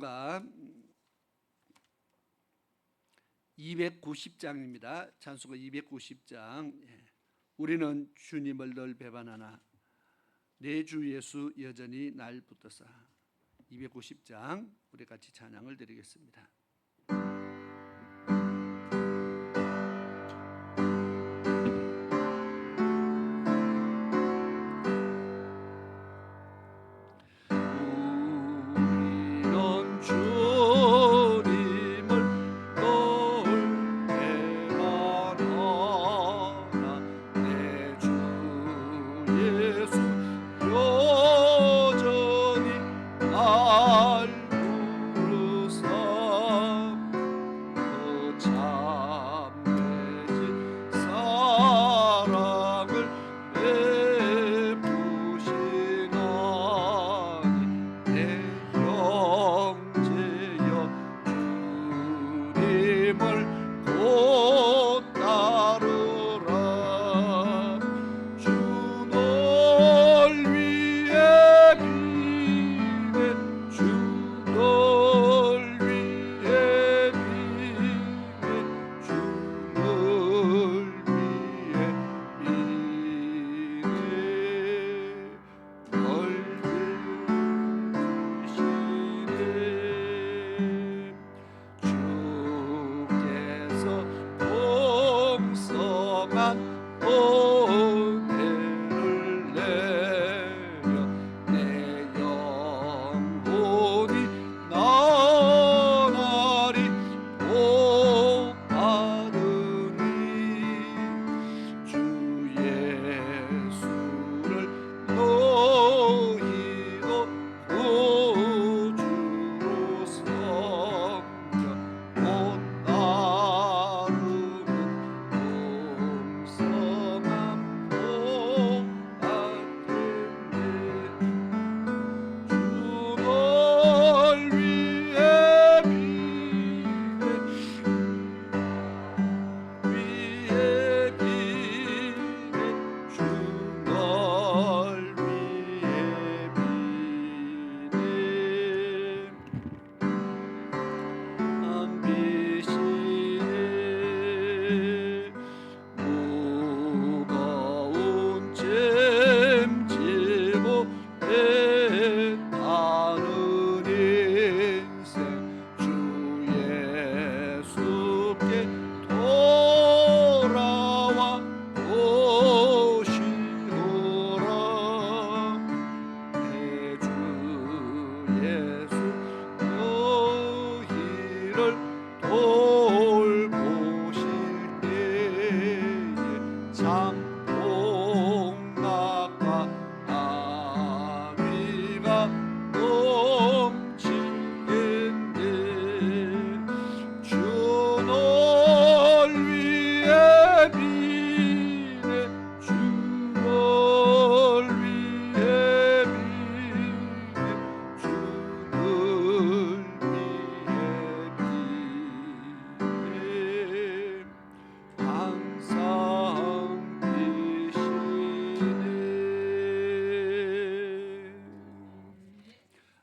찬송가 290장입니다. 찬송가 290장. 우리는 주님을 늘 배반하나 내 주 예수 여전히 날 붙드사. 290장 우리 같이 찬양을 드리겠습니다.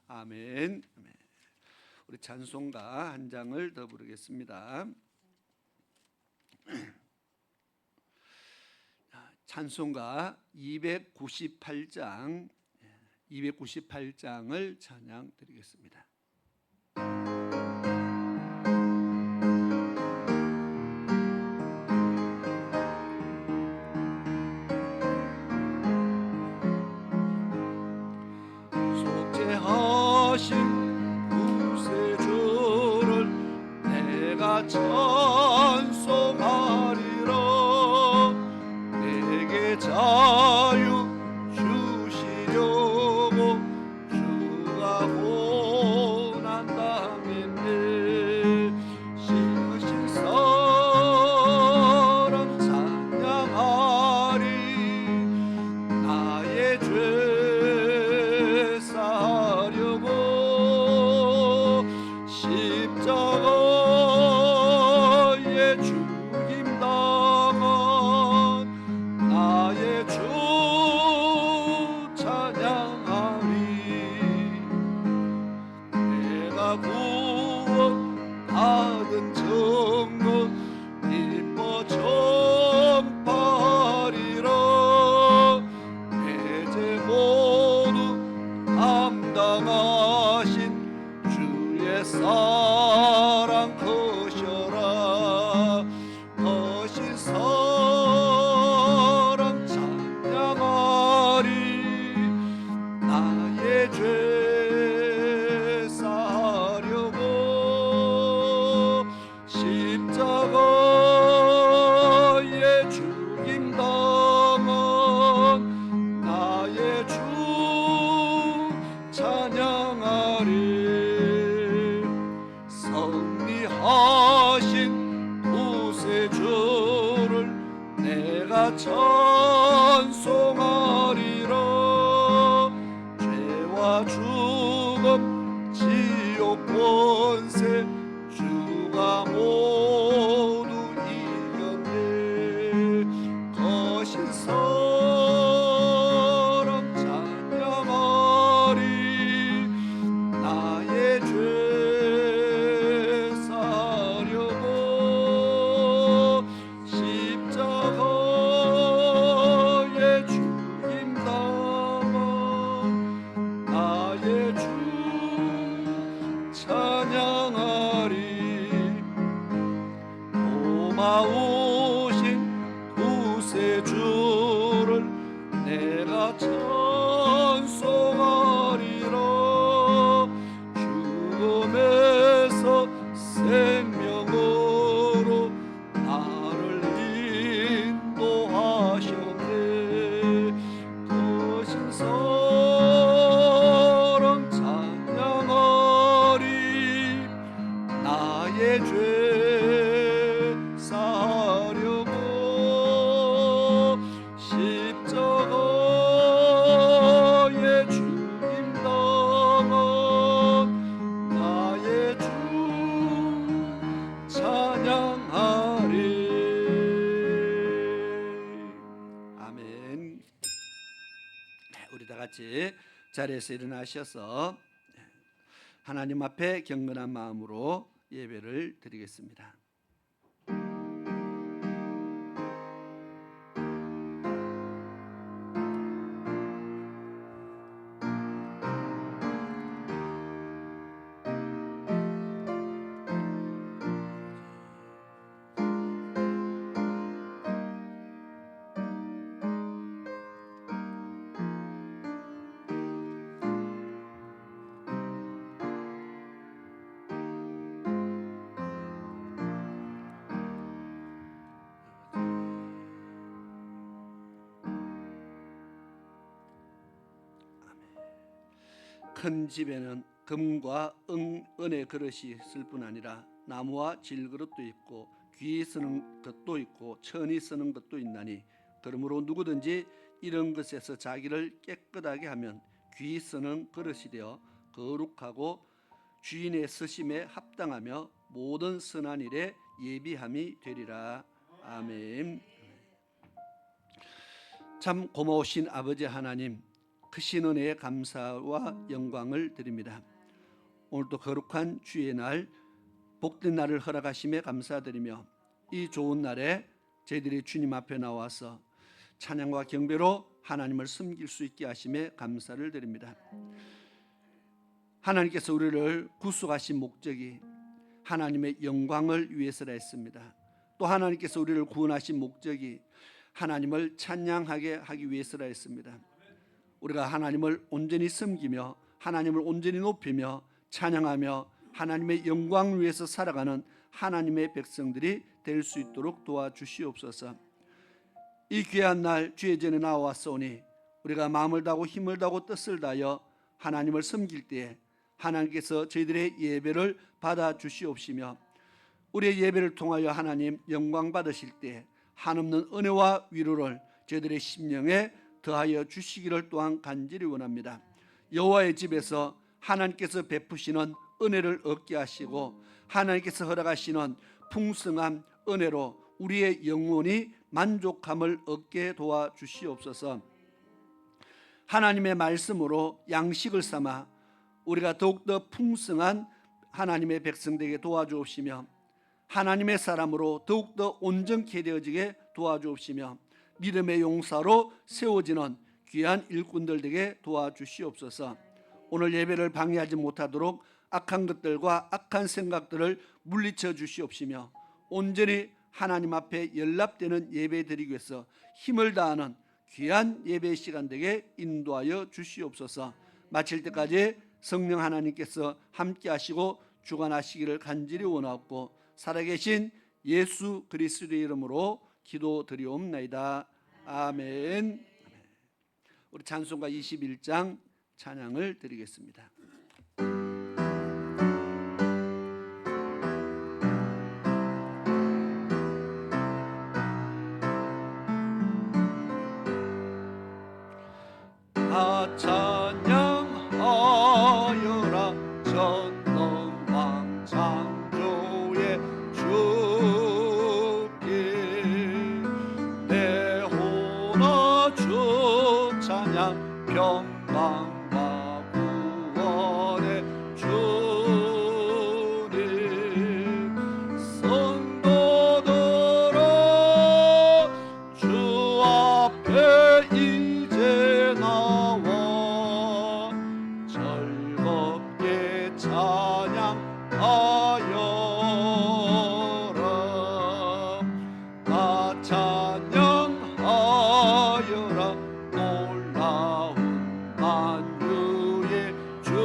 아멘. 우리 찬송가 한 장을 더 부르겠습니다. 찬송가 298장을 찬양 드리겠습니다. 구세주를 내가 찬송하리라. 내게 자유 주시려고 주가 고난 당했네. 씻으신 사랑 찬양하리. 나의 죄 사하려고 십자가 받은 정거 기뻐 전파하리라. 배제 모두 감당하신 주의 사랑 크셔라. 거신 사랑 찬양하리. 나의 죄 사하려고 십자가에 죽임 당한 나의 주 찬양하리. 성리하신 구세주를 내가 찬송하리라. 죄와 죽음 지옥 권세 주가 모두 이겼네. 거신 사랑 찬양하리. 나의 죄 사려고 십자가에 죽임 당한 나의 주 찬양하리. 고마우신 구세주를 내가 찬송하리라. 죽음에서 생명으로 나를 인도하셨네. 거신 사랑 찬양하리. 나의 죄 사하려고 십자가에 죽임 당한 나의 주 찬양하리. 아멘. 우리 다 같이 자리에서 일어나셔서 하나님 앞에 경건한 마음으로 예배를 드리겠습니다. 큰 집에는 금과 은의 그릇이 있을 뿐 아니라 나무와 질그릇도 있고 귀 쓰는 것도 있고 천이 쓰는 것도 있나니 그러므로 누구든지 이런 것에서 자기를 깨끗하게 하면 귀 쓰는 그릇이 되어 거룩하고 주인의 쓰심에 합당하며 모든 선한 일에 예비함이 되리라. 아멘. 참 고마우신 아버지 하나님, 크신 은혜에 감사와 영광을 드립니다. 오늘도 거룩한 주의 날, 복된 날을 허락하심에 감사드리며 이 좋은 날에 저희들이 주님 앞에 나와서 찬양과 경배로 하나님을 섬길 수 있게 하심에 감사를 드립니다. 하나님께서 우리를 구속하신 목적이 하나님의 영광을 위해서라 했습니다. 또 하나님께서 우리를 구원하신 목적이 하나님을 찬양하게 하기 위해서라 했습니다. 우리가 하나님을 온전히 섬기며 하나님을 온전히 높이며 찬양하며 하나님의 영광을 위해서 살아가는 하나님의 백성들이 될 수 있도록 도와주시옵소서. 이 귀한 날 주의 전에 나와왔사오니 우리가 마음을 다하고 힘을 다하고 뜻을 다하여 하나님을 섬길 때에 하나님께서 저희들의 예배를 받아주시옵시며 우리의 예배를 통하여 하나님 영광 받으실 때 한없는 은혜와 위로를 저희들의 심령에 더하여 주시기를 또한 간절히 원합니다. 여호와의 집에서 하나님께서 베푸시는 은혜를 얻게 하시고 하나님께서 허락하시는 풍성한 은혜로 우리의 영혼이 만족함을 얻게 도와주시옵소서. 하나님의 말씀으로 양식을 삼아 우리가 더욱더 풍성한 하나님의 백성되게 도와주옵시며 하나님의 사람으로 더욱더 온전케 되어지게 도와주옵시며 믿음의 용사로 세워지는 귀한 일꾼들 되게 도와주시옵소서. 오늘 예배를 방해하지 못하도록 악한 것들과 악한 생각들을 물리쳐 주시옵시며 온전히 하나님 앞에 연락되는 예배 드리기 위해서 힘을 다하는 귀한 예배 시간 되게 인도하여 주시옵소서. 마칠 때까지 성령 하나님께서 함께 하시고 주관하시기를 간절히 원하옵고 살아계신 예수 그리스도의 이름으로 기도드리옵나이다. 아멘. 우리 찬송가 21장 찬양을 드리겠습니다. 찬양하여라 전능왕 창조의 주께 내 호나 주 찬양 평강과 구원의 주님 성도들아 주 앞에 이제 나와 즐겁게 찬양하여라. 나 찬양하여라 놀라운 만유의 주께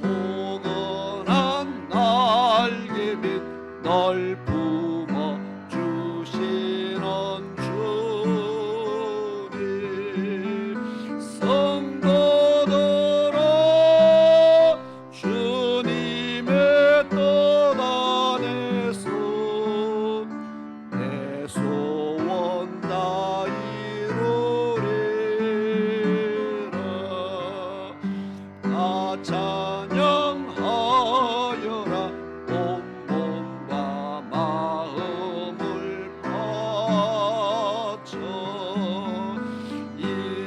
포근한 날개 밑 널 품어 주시는 주님 성도들아 주님의 뜻 안에서 내 소원 다 이루리라. 나 찬양하여라 온 몸과 마음을 바쳐 이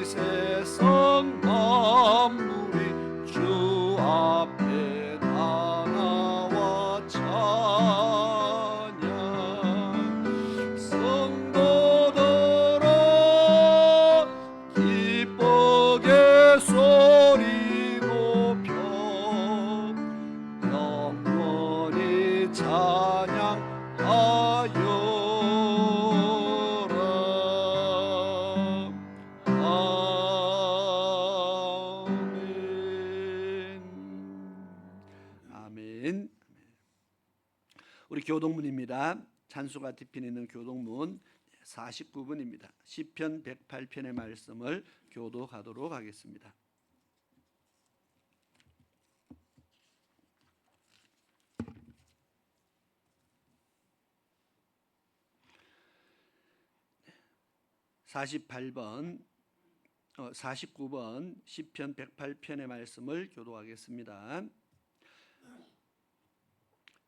세상 만물이 주 앞에 다 나와 찬양 성도들아 기쁘게 소리 높여 영원히 찬양하여라. 아멘. 아멘. 우리 교동문입니다. 찬수가 뒤편에 있는 교동문 49번입니다. 시편 108편의 말씀을 교도하도록 하겠습니다. (48번) 49번 시편 108편의 말씀을 교도하겠습니다.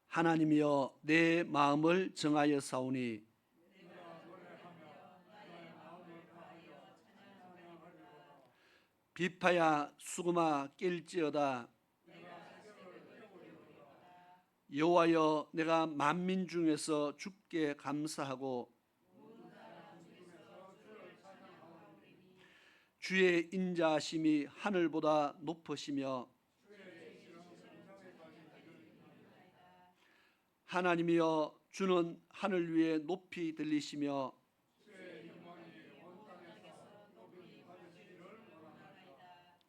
하나님이여 내 마음을 정하여 사오니 비파야 수금아 깰지어다. 여호와여 내가 만민 중에서 주께 감사하고 주의 인자하심이 하늘보다 높으시며 하나님이여 주는 하늘 위에 높이 들리시며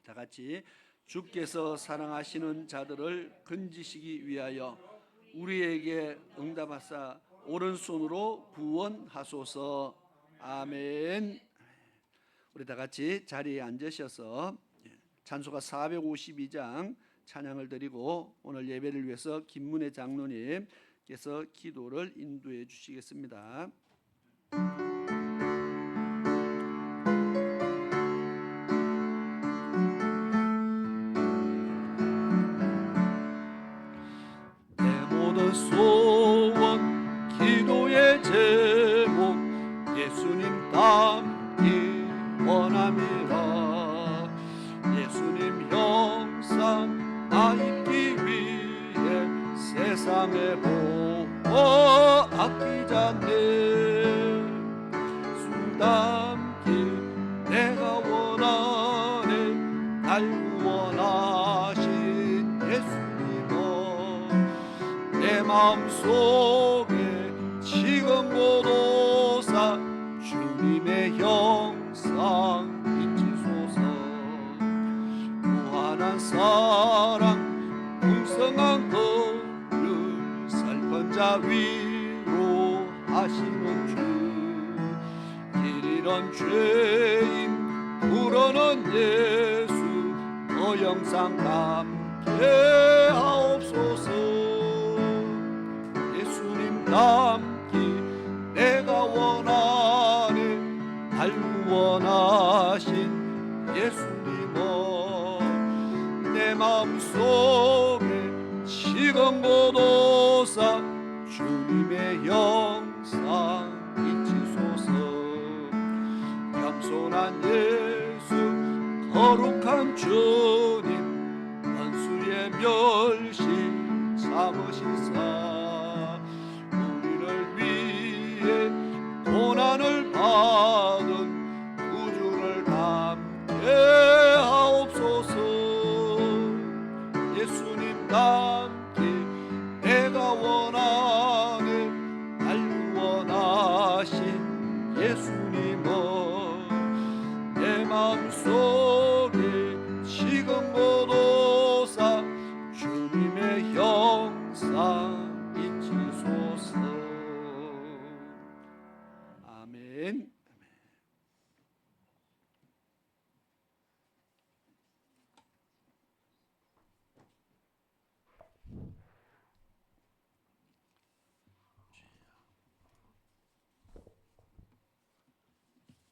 다 같이 주께서 사랑하시는 자들을 건지시기 위하여 우리에게 응답하사 오른손으로 구원하소서. 아멘. 우리 다 같이 자리에 앉으셔서 찬송가 452장 찬양을 드리고 오늘 예배를 위해서 김문혜 장로님께서 기도를 인도해 주시겠습니다. 내 모든 소원 기도의 제목 예수님 닮기 원함이라. 예수님 형상 땅에 보고 아끼지 않네. 술 담길 내가 원하네. 날 구원하신 예수님은 내 마음속에 지금 보도사 주님의 형상 비치소서. 무한한 사랑 풍성한 것을 살던 자 위로 하시는 주. 길 잃은 죄인 부르는 예수 그 형상 담게 하옵소서. 예수님 담기 내가 원하네. 날 구원하신 예수님은 내 마음속에 지금 보도사 주님의 형상 비치소서. 겸손한 예수 거룩한 주님 원수의 멸시 삼으시사 우리를 위해 고난을 받은 구주를 담게 하옵소서. 예수님 담기 내가 원하네. 날 구원하신 예수님은 내 마음속에 지금 보도사 주님의 형상 비치소서. 아멘.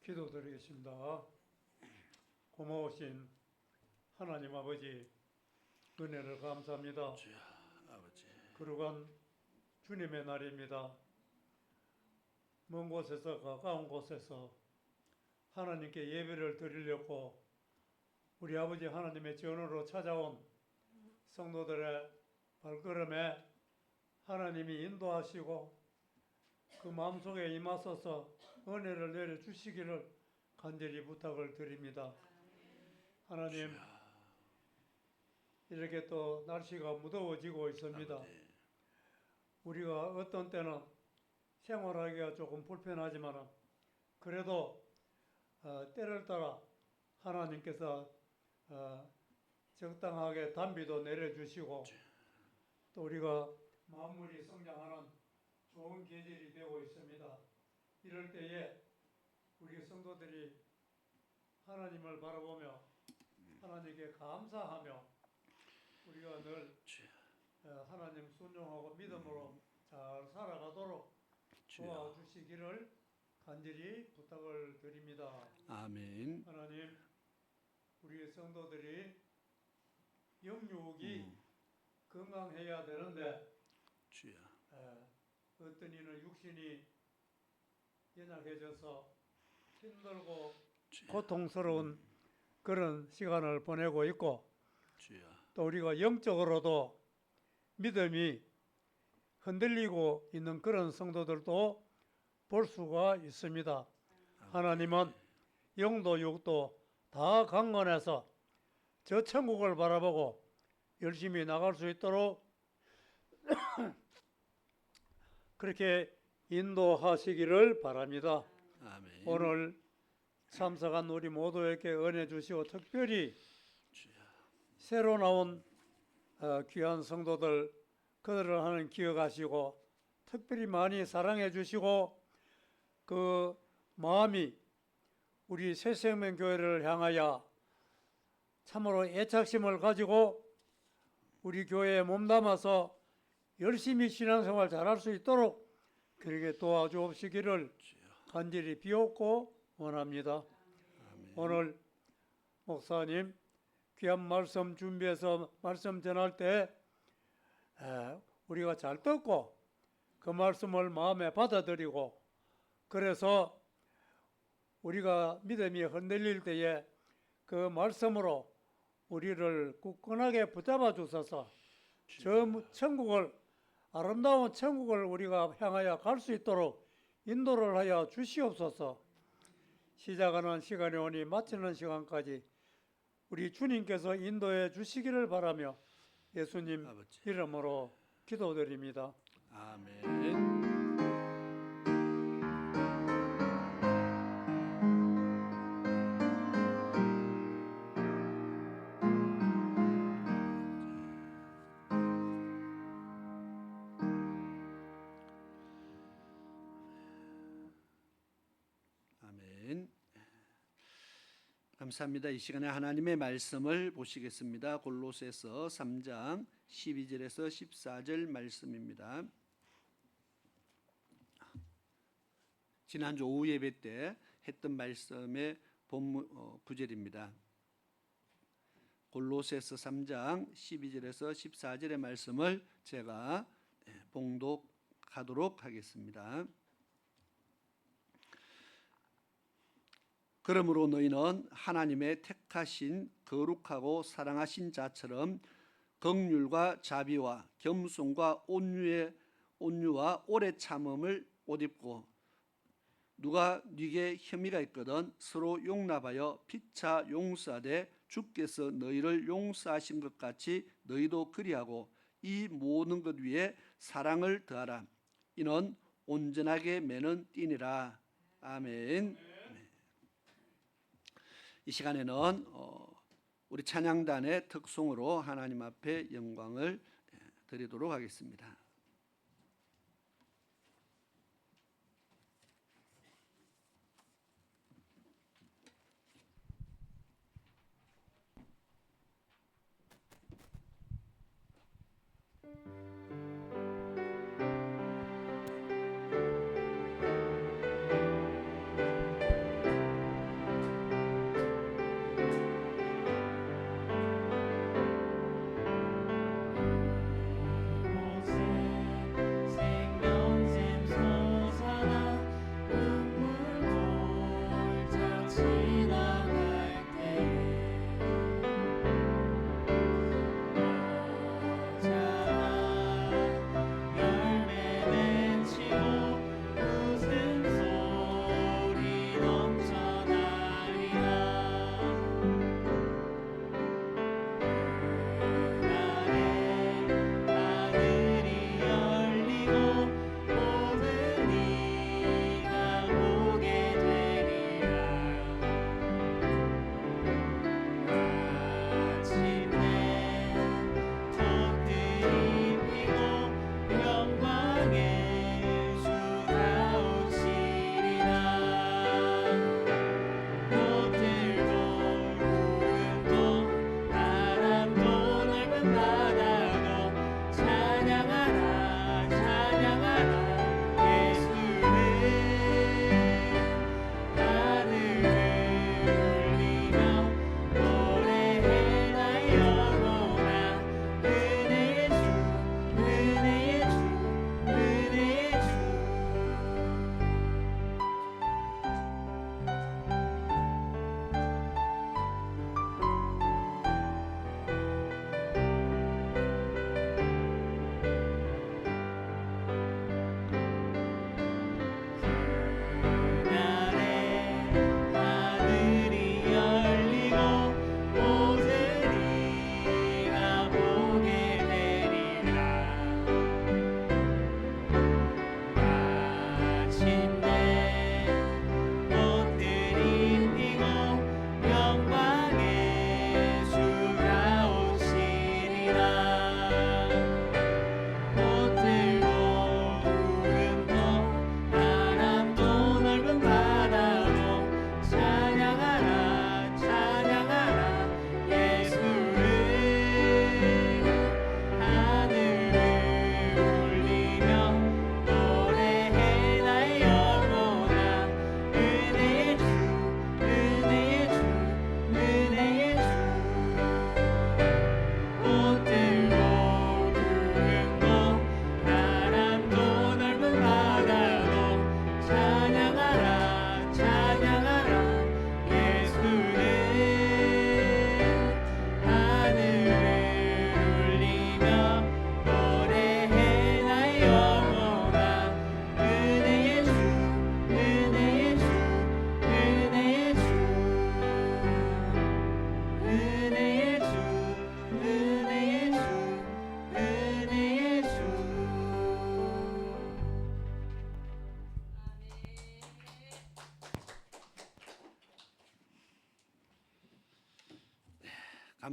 기도드리겠습니다. 고마우신 하나님 아버지, 은혜를 감사합니다. 주여 아버지, 거룩한 주님의 날입니다. 먼 곳에서 가까운 곳에서 하나님께 예배를 드리려고 우리 아버지 하나님의 전으로 찾아온 성도들의 발걸음에 하나님이 인도하시고 그 마음속에 임하소서 은혜를 내려주시기를 간절히 부탁을 드립니다. 하나님, 이렇게 또 날씨가 무더워지고 있습니다. 우리가 어떤 때는 생활하기가 조금 불편하지만 그래도 때를 따라 하나님께서 적당하게 단비도 내려주시고 또 우리가 만물이 성장하는 좋은 계절이 되고 있습니다. 이럴 때에 우리 성도들이 하나님을 바라보며 하나님께 감사하며 우리가 늘 하나님 순종하고 믿음으로 잘 살아가도록 도와주시기를 간절히 부탁을 드립니다. 아멘. 하나님, 우리 성도들이 영육이 건강해야 되는데 주여 어떤 이는 육신이 연약해져서 힘들고 고통스러운 그런 시간을 보내고 있고 주여 또 우리가 영적으로도 믿음이 흔들리고 있는 그런 성도들도 볼 수가 있습니다. 하나님은 영도 육도 다 강건해서 저 천국을 바라보고 열심히 나갈 수 있도록 그렇게 인도하시기를 바랍니다. 아멘. 오늘 참석한 우리 모두에게 은혜 주시고 특별히 새로 나온 귀한 성도들 그들을 하는 기억하시고 특별히 많이 사랑해 주시고 그 마음이 우리 새생명교회를 향하여 참으로 애착심을 가지고 우리 교회에 몸담아서 열심히 신앙생활 잘할 수 있도록 그렇게 도와주옵시기를 간절히 비옵고 원합니다. 오늘 목사님 귀한 말씀 준비해서 말씀 전할 때 우리가 잘 듣고 그 말씀을 마음에 받아들이고 그래서 우리가 믿음이 흔들릴 때에 그 말씀으로 우리를 굳건하게 붙잡아 주셔서 저 천국을 아름다운 천국을 우리가 향하여 갈 수 있도록 인도를 하여 주시옵소서. 시작하는 시간이 오니 마치는 시간까지 우리 주님께서 인도해 주시기를 바라며 예수님 아버지. 이름으로 기도드립니다. 아멘. 아멘. 감사합니다. 이 시간에 하나님의 말씀을 보시겠습니다. 골로새서 3장 12절에서 14절 말씀입니다. 지난주 오후 예배 때 했던 말씀의 본문 구절입니다. 골로새서 3장 12절에서 14절의 말씀을 제가 봉독하도록 하겠습니다. 그러므로 너희는 하나님의 택하신 거룩하고 사랑하신 자처럼 긍휼과 자비와 겸손과 온유와 오래 참음을 옷 입고 누가 네게 혐의가 있거든 서로 용납하여 피차 용서하되 주께서 너희를 용서하신 것 같이 너희도 그리하고 이 모든 것 위에 사랑을 더하라. 이는 온전하게 매는 띠니라. 아멘. 이 시간에는 우리 찬양단의 특송으로 하나님 앞에 영광을 드리도록 하겠습니다. 이곳에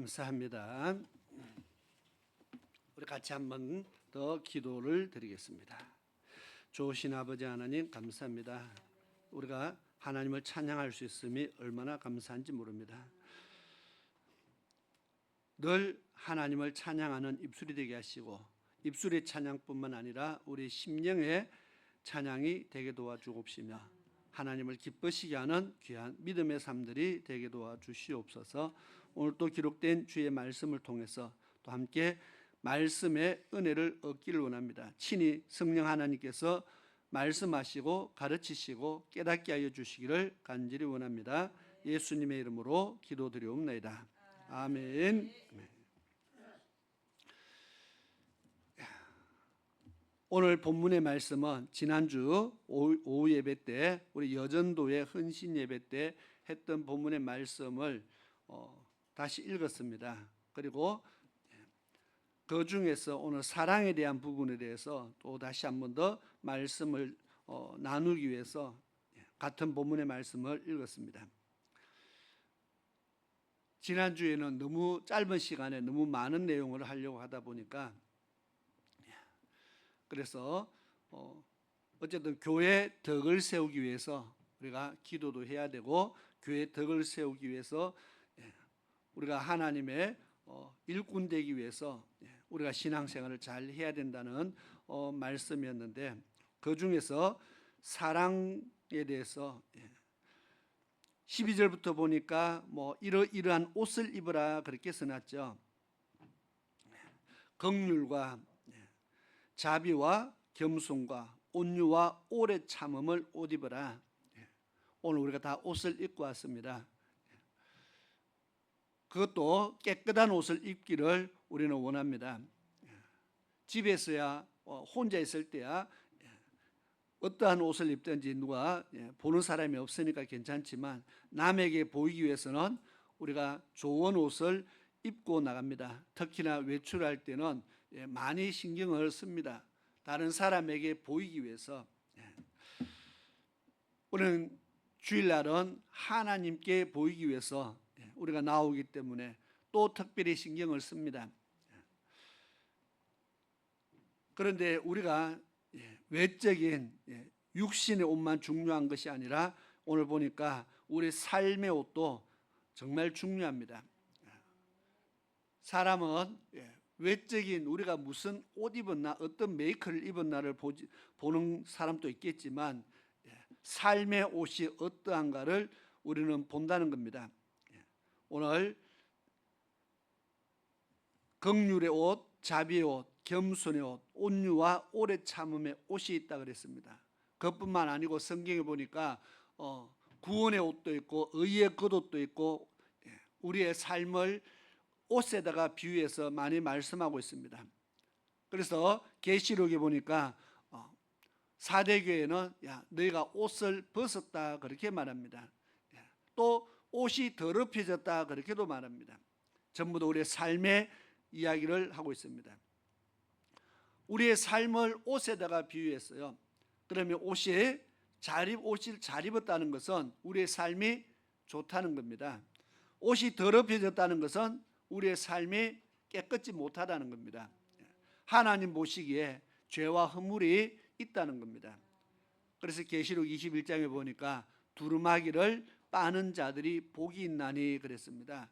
감사합니다. 우리 같이 한번 더 기도를 드리겠습니다. 좋으신 아버지 하나님 감사합니다. 우리가 하나님을 찬양할 수 있음이 얼마나 감사한지 모릅니다. 늘 하나님을 찬양하는 입술이 되게 하시고 입술의 찬양뿐만 아니라 우리 심령의 찬양이 되게 도와주옵시며 하나님을 기쁘시게 하는 귀한 믿음의 삶들이 되게 도와주시옵소서. 오늘 또 기록된 주의 말씀을 통해서 또 함께 말씀의 은혜를 얻기를 원합니다. 친히 성령 하나님께서 말씀하시고 가르치시고 깨닫게 하여 주시기를 간절히 원합니다. 예수님의 이름으로 기도드리옵나이다. 아멘. 오늘 본문의 말씀은 지난주 오후 예배 때 우리 여전도의 헌신 예배 때 했던 본문의 말씀을 다시 읽었습니다. 그리고 그 중에서 오늘 사랑에 대한 부분에 대해서 또 다시 한 번 더 말씀을 나누기 위해서 같은 본문의 말씀을 읽었습니다. 지난주에는 너무 짧은 시간에 너무 많은 내용을 하려고 하다 보니까 그래서 어쨌든 교회 덕을 세우기 위해서 우리가 기도도 해야 되고 교회 덕을 세우기 위해서 우리가 하나님의 일꾼 되기 위해서 우리가 신앙생활을 잘 해야 된다는 말씀이었는데 그 중에서 사랑에 대해서 12절부터 보니까 뭐 이러이러한 옷을 입으라 그렇게 써놨죠. 긍휼과 자비와 겸손과 온유와 오래 참음을 옷 입으라. 오늘 우리가 다 옷을 입고 왔습니다. 그것도 깨끗한 옷을 입기를 우리는 원합니다. 집에서야 혼자 있을 때야 어떠한 옷을 입든지 누가 보는 사람이 없으니까 괜찮지만 남에게 보이기 위해서는 우리가 좋은 옷을 입고 나갑니다. 특히나 외출할 때는 많이 신경을 씁니다. 다른 사람에게 보이기 위해서. 우리는 주일날은 하나님께 보이기 위해서 우리가 나오기 때문에 또 특별히 신경을 씁니다. 그런데 우리가 외적인 육신의 옷만 중요한 것이 아니라 오늘 보니까 우리 삶의 옷도 정말 중요합니다. 사람은 외적인 우리가 무슨 옷 입었나 어떤 메이크를 입었나를 보는 사람도 있겠지만 삶의 옷이 어떠한가를 우리는 본다는 겁니다. 오늘 긍휼의 옷, 자비의 옷, 겸손의 옷, 온유와 오래 참음의 옷이 있다 그랬습니다. 그것뿐만 아니고 성경에 보니까 구원의 옷도 있고 의의 겉옷도 있고 우리의 삶을 옷에다가 비유해서 많이 말씀하고 있습니다. 그래서 계시록에 보니까 사대교회는 너희가 옷을 벗었다 그렇게 말합니다. 또 옷이 더럽혀졌다 그렇게도 말합니다. 전부 다 우리의 삶의 이야기를 하고 있습니다. 우리의 삶을 옷에다가 비유했어요. 그러면 옷을 잘 입었다는 것은 우리의 삶이 좋다는 겁니다. 옷이 더럽혀졌다는 것은 우리의 삶이 깨끗지 못하다는 겁니다. 하나님 보시기에 죄와 허물이 있다는 겁니다. 그래서 계시록 21장에 보니까 두루마기를 빠는 자들이 복이 있나니 그랬습니다.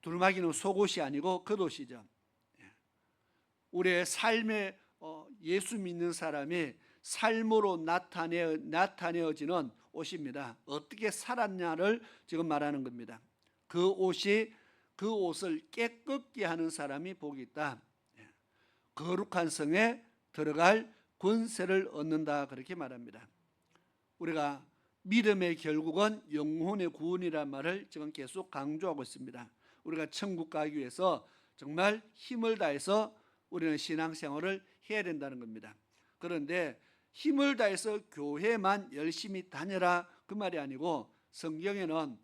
두루마기는 속옷이 아니고 겉옷이죠. 우리의 삶에 예수 믿는 사람이 삶으로 나타내어지는 옷입니다. 어떻게 살았냐를 지금 말하는 겁니다. 그 옷을 깨끗게 하는 사람이 복이 있다. 거룩한 성에 들어갈 권세를 얻는다 그렇게 말합니다. 우리가 믿음의 결국은 영혼의 구원이라는 말을 지금 계속 강조하고 있습니다. 우리가 천국 가기 위해서 정말 힘을 다해서 우리는 신앙생활을 해야 된다는 겁니다. 그런데 힘을 다해서 교회만 열심히 다녀라 그 말이 아니고 성경에는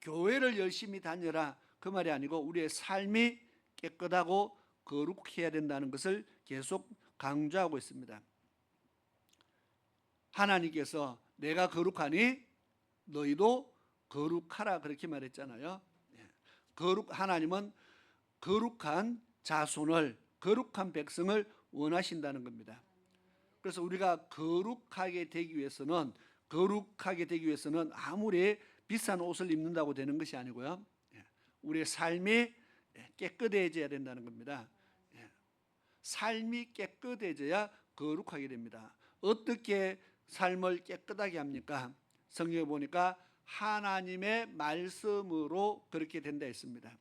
교회를 열심히 다녀라 그 말이 아니고 우리의 삶이 깨끗하고 거룩해야 된다는 것을 계속 강조하고 있습니다. 하나님께서 내가 거룩하니 너희도 거룩하라 그렇게 말했잖아요. 하나님은 거룩한 자손을, 거룩한 백성을 원하신다는 겁니다. 그래서 우리가 거룩하게 되기 위해서는 아무리 비싼 옷을 입는다고 되는 것이 아니고요. 우리의 삶이 깨끗해져야 된다는 겁니다. 삶이 깨끗해져야 거룩하게 됩니다. 어떻게 삶을 깨끗하게 합니까? 성경에 보니까 하나님의 말씀으로 그렇게 된다 했습니다.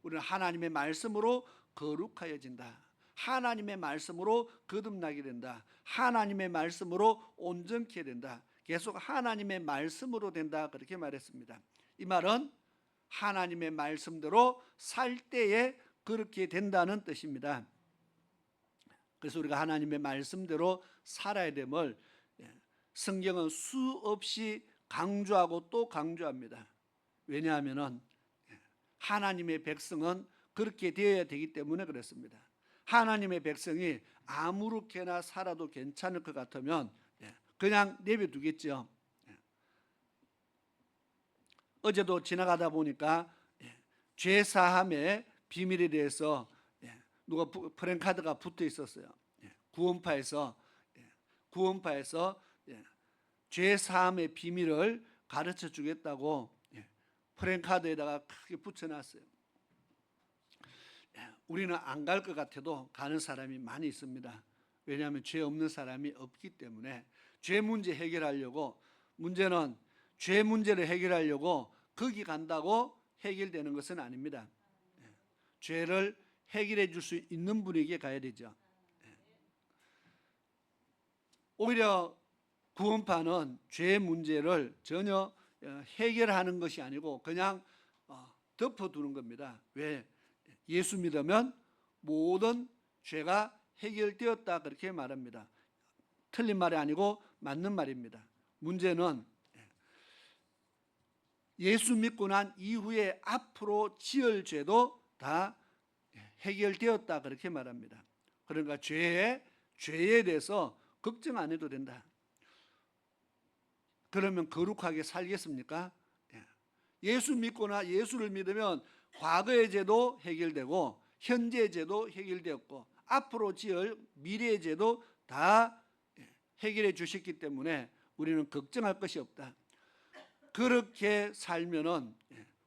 우리는 하나님의 말씀으로 거룩하여진다. 하나님의 말씀으로 거듭나게 된다. 하나님의 말씀으로 온전케 된다. 계속 하나님의 말씀으로 된다, 그렇게 말했습니다. 이 말은 하나님의 말씀대로 살 때에 그렇게 된다는 뜻입니다. 그래서 우리가 하나님의 말씀대로 살아야 됨을 성경은 수없이 강조하고 또 강조합니다. 왜냐하면 하나님의 백성은 그렇게 되어야 되기 때문에 그렇습니다. 하나님의 백성이 아무렇게나 살아도 괜찮을 것 같으면 그냥 내버려두겠죠. 어제도 지나가다 보니까 죄사함의 비밀에 대해서 누가 프랜카드가 붙어 있었어요. 구원파에서 죄사함의 비밀을 가르쳐 주겠다고 프랜카드에다가 크게 붙여놨어요. 우리는 안 갈 것 같아도 가는 사람이 많이 있습니다. 왜냐하면 죄 없는 사람이 없기 때문에. 죄 문제 해결하려고, 문제는 죄 문제를 해결하려고 거기 간다고 해결되는 것은 아닙니다. 죄를 해결해 줄 수 있는 분에게 가야 되죠. 오히려 구원파는 죄 문제를 전혀 해결하는 것이 아니고 그냥 덮어두는 겁니다. 왜? 예수 믿으면 모든 죄가 해결되었다, 그렇게 말합니다. 틀린 말이 아니고 맞는 말입니다. 문제는 예수 믿고 난 이후에 앞으로 지을 죄도 다 해결되었다, 그렇게 말합니다. 그러니까 죄에 대해서 걱정 안 해도 된다. 그러면 거룩하게 살겠습니까? 예수 믿거나 예수를 믿으면 과거의 죄도 해결되고 현재의 죄도 해결되었고 앞으로 지을 미래의 죄도 다 해결해 주셨기 때문에 우리는 걱정할 것이 없다. 그렇게 살면은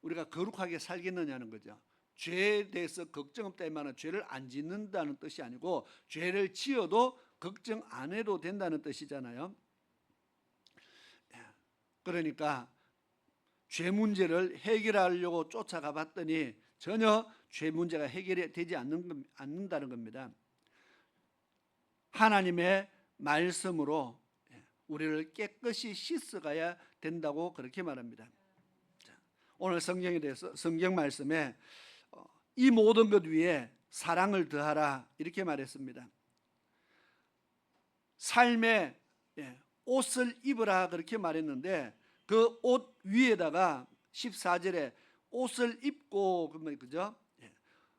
우리가 거룩하게 살겠느냐는 거죠. 죄에 대해서 걱정 없다 이 말은 죄를 안 짓는다는 뜻이 아니고 죄를 지어도 걱정 안 해도 된다는 뜻이잖아요. 그러니까 죄 문제를 해결하려고 쫓아가 봤더니 전혀 죄 문제가 해결이 되지 않는다는 겁니다. 하나님의 말씀으로 우리를 깨끗이 씻어가야 된다고 그렇게 말합니다. 오늘 성경에 대해서 성경 말씀에 이 모든 것 위에 사랑을 더하라, 이렇게 말했습니다. 삶에 옷을 입으라, 그렇게 말했는데 그 옷 위에다가 14절에 옷을 입고, 그죠?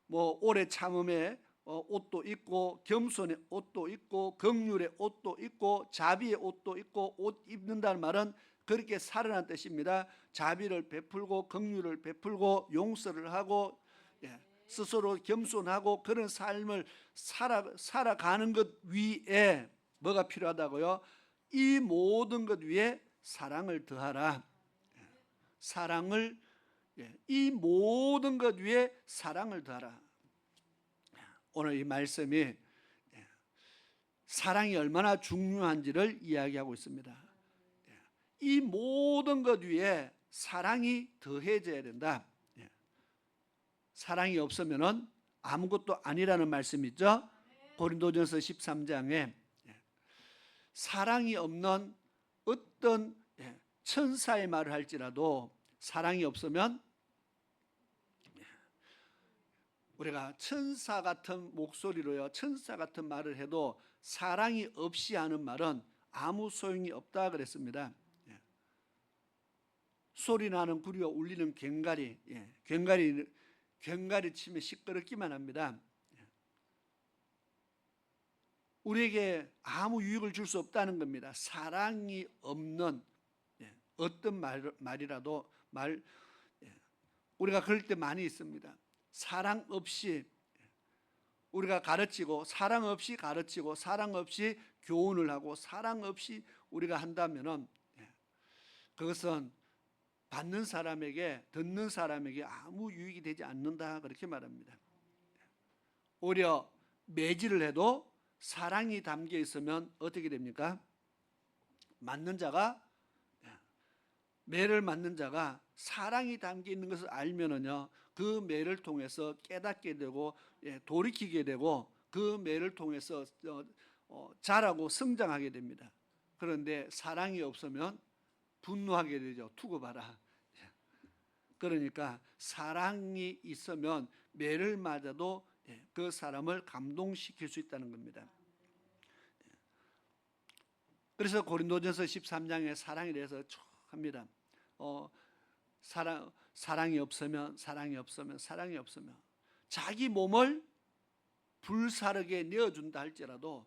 뭐 오래 참음에 옷도 있고 겸손의 옷도 있고 긍휼의 옷도 있고 자비의 옷도 있고, 옷 입는다는 말은 그렇게 살아난 뜻입니다. 자비를 베풀고 긍휼을 베풀고 용서를 하고 스스로 겸손하고 그런 삶을 살아가는 것 위에 뭐가 필요하다고요? 이 모든 것 위에 사랑을 더하라. 이 모든 것 위에 사랑을 더하라. 오늘 이 말씀이 사랑이 얼마나 중요한지를 이야기하고 있습니다. 이 모든 것 위에 사랑이 더해져야 된다. 사랑이 없으면 아무것도 아니라는 말씀이 있죠. 고린도전서 13장에 사랑이 없는 어떤 천사의 말을 할지라도 사랑이 없으면, 우리가 천사 같은 목소리로요, 천사 같은 말을 해도 사랑이 없이 하는 말은 아무 소용이 없다 그랬습니다. 소리 나는 구리와 울리는 괭가리, 괭가리 치면 시끄럽기만 합니다. 우리에게 아무 유익을 줄 수 없다는 겁니다. 사랑이 없는 어떤 말이라도 우리가 그럴 때 많이 있습니다. 사랑 없이 우리가 가르치고, 사랑 없이 가르치고, 사랑 없이 교훈을 하고, 사랑 없이 우리가 한다면은 그것은 받는 사람에게, 듣는 사람에게 아무 유익이 되지 않는다, 그렇게 말합니다. 오히려 매질을 해도 사랑이 담겨 있으면 어떻게 됩니까? 맞는 자가, 매를 맞는 자가 사랑이 담겨 있는 것을 알면은요, 그 매를 통해서 깨닫게 되고, 돌이키게 되고, 그 매를 통해서 자라고 성장하게 됩니다. 그런데 사랑이 없으면 분노하게 되죠. 두고 봐라. 그러니까 사랑이 있으면 매를 맞아도 그 사람을 감동시킬 수 있다는 겁니다. 그래서 고린도전서 13장에 사랑에 대해서 쭉 합니다. 사랑이 없으면 자기 몸을 불사르게 내어준다 할지라도,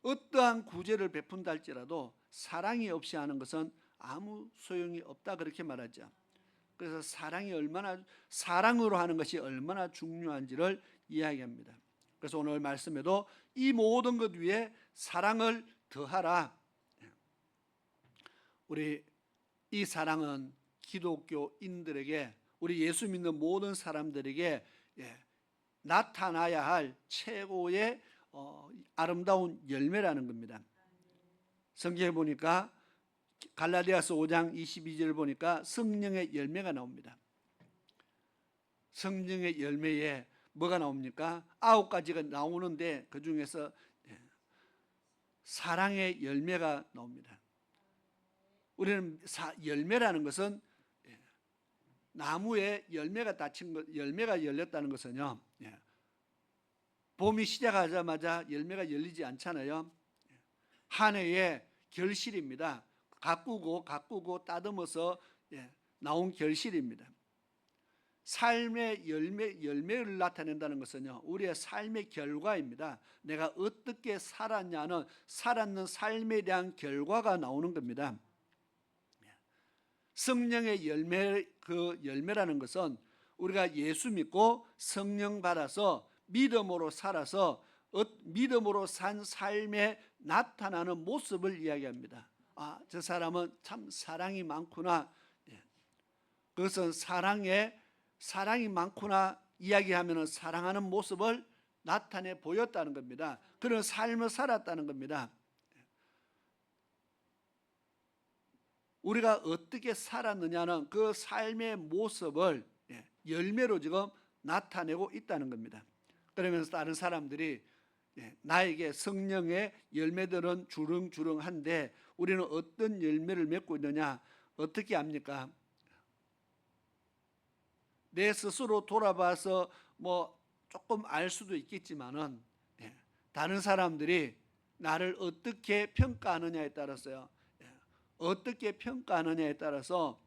어떠한 구제를 베푼다 할지라도 사랑이 없이 하는 것은 아무 소용이 없다, 그렇게 말하죠. 그래서 사랑으로 하는 것이 얼마나 중요한지를 이야기합니다. 그래서 오늘 말씀에도 이 모든 것 위에 사랑을 더하라. 우리 이 사랑은 기독교인들에게, 우리 예수 믿는 모든 사람들에게 나타나야 할 최고의 아름다운 열매라는 겁니다. 성경에 보니까 갈라디아서 5장 22절 보니까 성령의 열매가 나옵니다. 성령의 열매에 뭐가 나옵니까? 9가지가 나오는데 그 중에서 사랑의 열매가 나옵니다. 우리는 열매라는 것은 나무에 열매가 닫힌 것, 열매가 열렸다는 것은요, 봄이 시작하자마자 열매가 열리지 않잖아요. 한 해의 결실입니다. 가꾸고 따듬어서 나온 결실입니다. 삶의 열매를 나타낸다는 것은요, 우리의 삶의 결과입니다. 내가 어떻게 살았냐는 살았는 삶에 대한 결과가 나오는 겁니다. 성령의 열매, 그 열매라는 것은 우리가 예수 믿고 성령 받아서 믿음으로 살아서 믿음으로 산 삶에 나타나는 모습을 이야기합니다. 아, 저 사람은 참 사랑이 많구나. 그것은 사랑이 많구나 이야기하면 사랑하는 모습을 나타내 보였다는 겁니다. 그런 삶을 살았다는 겁니다. 우리가 어떻게 살았느냐는 그 삶의 모습을 열매로 지금 나타내고 있다는 겁니다. 그러면서 다른 사람들이 나에게 성령의 열매들은 주렁주렁한데 우리는 어떤 열매를 맺고 있느냐, 어떻게 압니까? 내 스스로 돌아봐서 뭐 조금 알 수도 있겠지만은 다른 사람들이 나를 어떻게 평가하느냐에 따라서요, 어떻게 평가하느냐에 따라서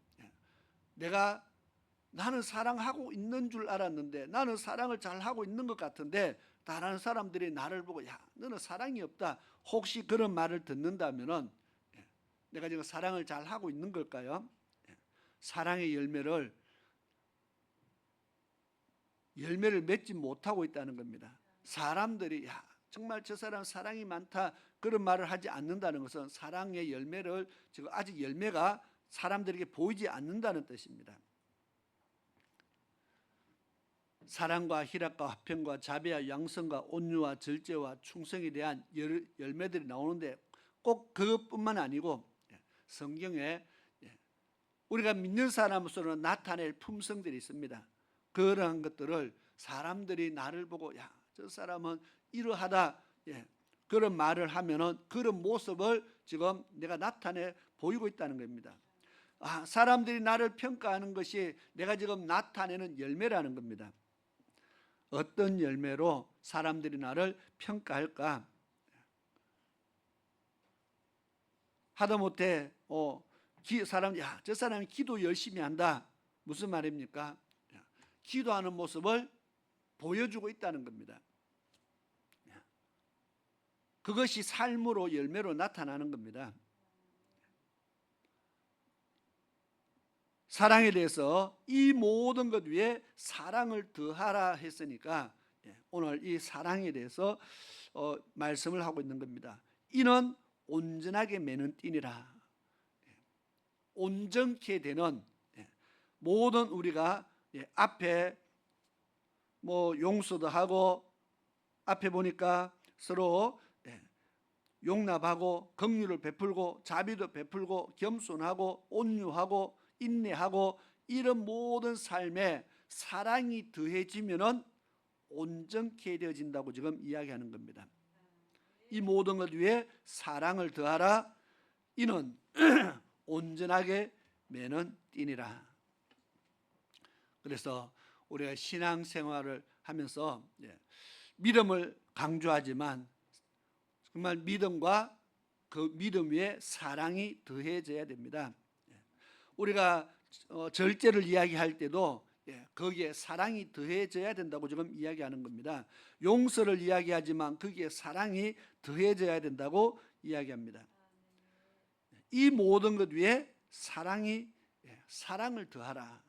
나는 사랑하고 있는 줄 알았는데, 나는 사랑을 잘 하고 있는 것 같은데 다른 사람들이 나를 보고 야, 너는 사랑이 없다, 혹시 그런 말을 듣는다면은 내가 지금 사랑을 잘 하고 있는 걸까요? 사랑의 열매를 맺지 못하고 있다는 겁니다. 사람들이 야, 정말 저 사람 사랑이 많다, 그런 말을 하지 않는다는 것은 사랑의 열매를 지금 아직 열매가 사람들에게 보이지 않는다는 뜻입니다. 사랑과 희락과 화평과 자비와 양성과 온유와 절제와 충성에 대한 열매들이 나오는데 꼭 그것뿐만 아니고 성경에 우리가 믿는 사람으로서는 나타낼 품성들이 있습니다. 그러한 것들을 사람들이 나를 보고 야, 저 사람은 이러하다, 그런 말을 하면은 그런 모습을 지금 내가 나타내 보이고 있다는 겁니다. 사람들이 나를 평가하는 것이 내가 지금 나타내는 열매라는 겁니다. 어떤 열매로 사람들이 나를 평가할까? 하다못해 저 사람이 기도 열심히 한다, 무슨 말입니까? 기도하는 모습을 보여주고 있다는 겁니다. 그것이 삶으로 열매로 나타나는 겁니다. 사랑에 대해서 이 모든 것 위에 사랑을 더하라 했으니까 오늘 이 사랑에 대해서 말씀을 하고 있는 겁니다. 이는 온전하게 매는 띠니라. 온전케 되는 모든 우리가 앞에 뭐 용서도 하고 앞에 보니까 서로 용납하고 긍휼을 베풀고 자비도 베풀고 겸손하고 온유하고 인내하고 이런 모든 삶에 사랑이 더해지면은 온전케 되어진다고 지금 이야기하는 겁니다. 이 모든 것 위에 사랑을 더하라. 이는 온전하게 매는 띠니라. 그래서 우리가 신앙생활을 하면서 믿음을 강조하지만 정말 믿음과 그 믿음 위에 사랑이 더해져야 됩니다. 우리가 절제를 이야기할 때도 거기에 사랑이 더해져야 된다고 지금 이야기하는 겁니다. 용서를 이야기하지만 거기에 사랑이 더해져야 된다고 이야기합니다. 이 모든 것 위에 사랑을 더하라.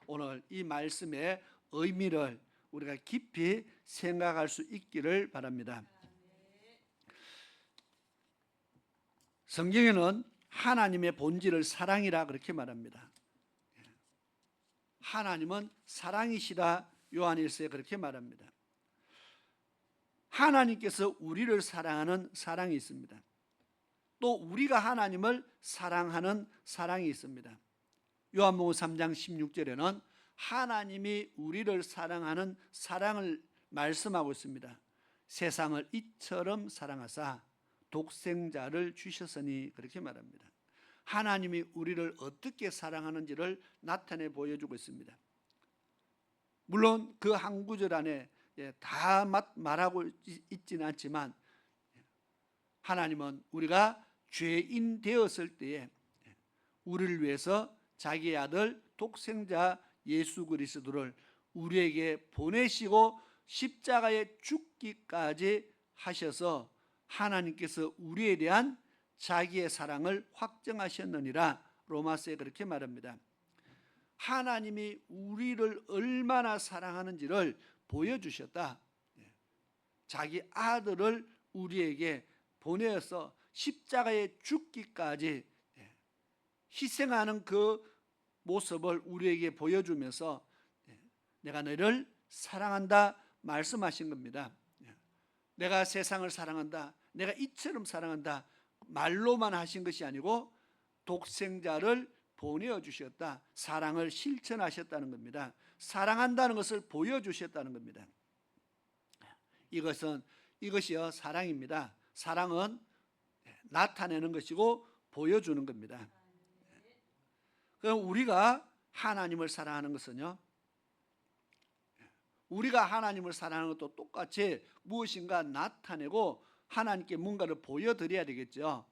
오늘 이 말씀의 의미를 우리가 깊이 생각할 수 있기를 바랍니다. 성경에는 하나님의 본질을 사랑이라 그렇게 말합니다. 하나님은 사랑이시라 요한일서에 그렇게 말합니다. 하나님께서 우리를 사랑하는 사랑이 있습니다. 또 우리가 하나님을 사랑하는 사랑이 있습니다. 요한복음 3장 16절에는 하나님이 우리를 사랑하는 사랑을 말씀하고 있습니다. 세상을 이처럼 사랑하사 독생자를 주셨으니 그렇게 말합니다. 하나님이 우리를 어떻게 사랑하는지를 나타내 보여주고 있습니다. 물론 그 한 구절 안에 다 말하고 있지는 않지만 하나님은 우리가 죄인 되었을 때에 우리를 위해서 자기의 아들 독생자 예수 그리스도를 우리에게 보내시고 십자가에 죽기까지 하셔서 하나님께서 우리에 대한 자기의 사랑을 확정하셨느니라 로마서에 그렇게 말합니다. 하나님이 우리를 얼마나 사랑하는지를 보여주셨다. 자기 아들을 우리에게 보내어서 십자가에 죽기까지 희생하는 그 모습을 우리에게 보여주면서 내가 너를 사랑한다 말씀하신 겁니다. 내가 세상을 사랑한다, 내가 이처럼 사랑한다 말로만 하신 것이 아니고 독생자를 보내어 주셨다, 사랑을 실천하셨다는 겁니다. 사랑한다는 것을 보여주셨다는 겁니다. 이것이요 사랑입니다. 사랑은 나타내는 것이고 보여주는 겁니다. 그럼 우리가 하나님을 사랑하는 것은요, 우리가 하나님을 사랑하는 것도 똑같이 무엇인가 나타내고 하나님께 뭔가를 보여드려야 되겠죠.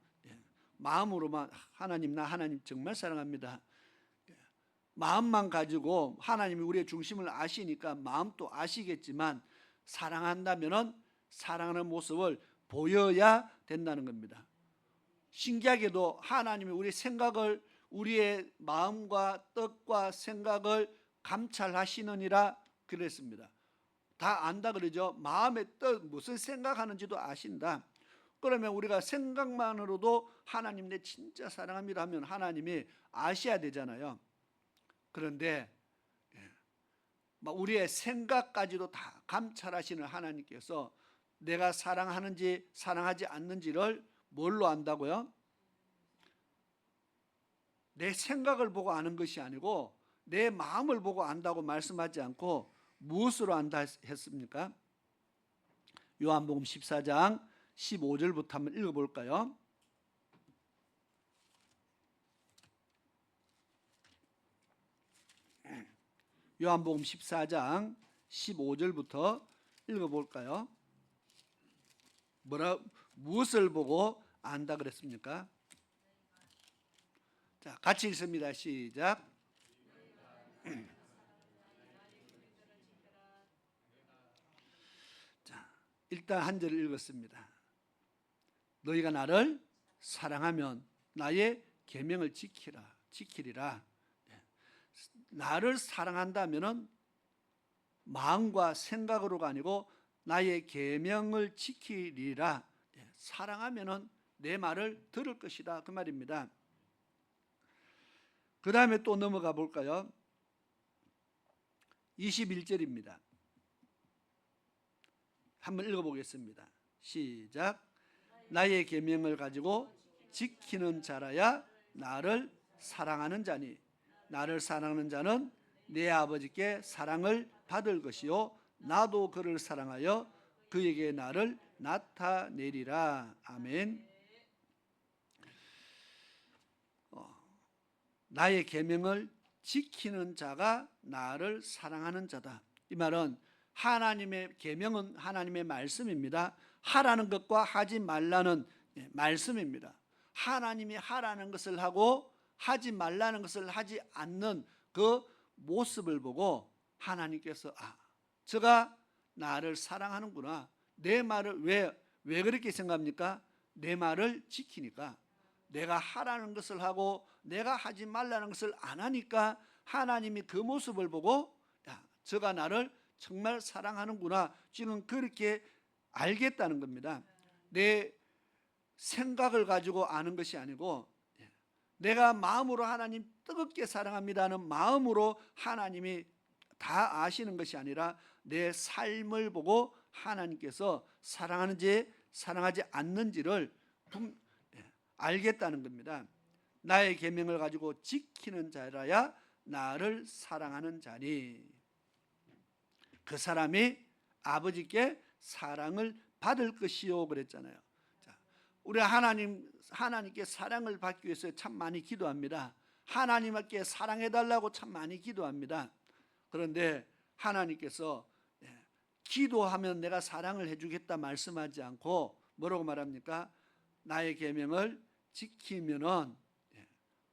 마음으로만 하나님, 나 하나님 정말 사랑합니다. 마음만 가지고 하나님이 우리의 중심을 아시니까 마음도 아시겠지만 사랑한다면은 사랑하는 모습을 보여야 된다는 겁니다. 신기하게도 하나님이 우리 생각을, 우리의 마음과 뜻과 생각을 감찰하시느니라 그랬습니다. 다 안다 그러죠. 마음의 뜻, 무슨 생각하는지도 아신다. 그러면 우리가 생각만으로도 하나님 내 진짜 사랑합니다 하면 하나님이 아셔야 되잖아요. 그런데 우리의 생각까지도 다 감찰하시는 하나님께서 내가 사랑하는지 사랑하지 않는지를 뭘로 안다고요? 내 생각을 보고 아는 것이 아니고 내 마음을 보고 안다고 말씀하지 않고 무엇으로 안다 했습니까? 요한복음 14장 15절부터 한번 읽어볼까요? 요한복음 14장 15절부터 읽어볼까요? 무엇을 보고 안다 그랬습니까? 자, 같이 읽습니다. 시작. 자, 일단 한 절을 읽었습니다. 너희가 나를 사랑하면 나의 계명을 지키리라. 나를 사랑한다면은 마음과 생각으로가 아니고 나의 계명을 지키리라. 사랑하면은 내 말을 들을 것이다, 그 말입니다. 그 다음에 또 넘어가 볼까요? 21절입니다. 한번 읽어보겠습니다. 시작. 나의 계명을 가지고 지키는 자라야 나를 사랑하는 자니 나를 사랑하는 자는 내 아버지께 사랑을 받을 것이요 나도 그를 사랑하여 그에게 나를 나타내리라. 아멘. 나의 계명을 지키는 자가 나를 사랑하는 자다. 이 말은 하나님의 계명은 하나님의 말씀입니다. 하라는 것과 하지 말라는 말씀입니다. 하나님이 하라는 것을 하고 하지 말라는 것을 하지 않는 그 모습을 보고 하나님께서 저가 나를 사랑하는구나. 내 말을 왜 그렇게 생각합니까? 내 말을 지키니까. 내가 하라는 것을 하고 내가 하지 말라는 것을 안 하니까 하나님이 그 모습을 보고 저가 나를 정말 사랑하는구나. 지금 그렇게 알겠다는 겁니다. 내 생각을 가지고 아는 것이 아니고 내가 마음으로 하나님 뜨겁게 사랑합니다는 마음으로 하나님이 다 아시는 것이 아니라 내 삶을 보고 하나님께서 사랑하는지 사랑하지 않는지를 알겠다는 겁니다. 나의 계명을 가지고 지키는 자라야 나를 사랑하는 자니 그 사람이 아버지께 사랑을 받을 것이요 그랬잖아요. 우리 하나님께 사랑을 받기 위해서 참 많이 기도합니다. 하나님께 사랑해달라고 참 많이 기도합니다. 그런데 하나님께서 기도하면 내가 사랑을 해주겠다 말씀하지 않고 뭐라고 말합니까? 나의 계명을 지키면은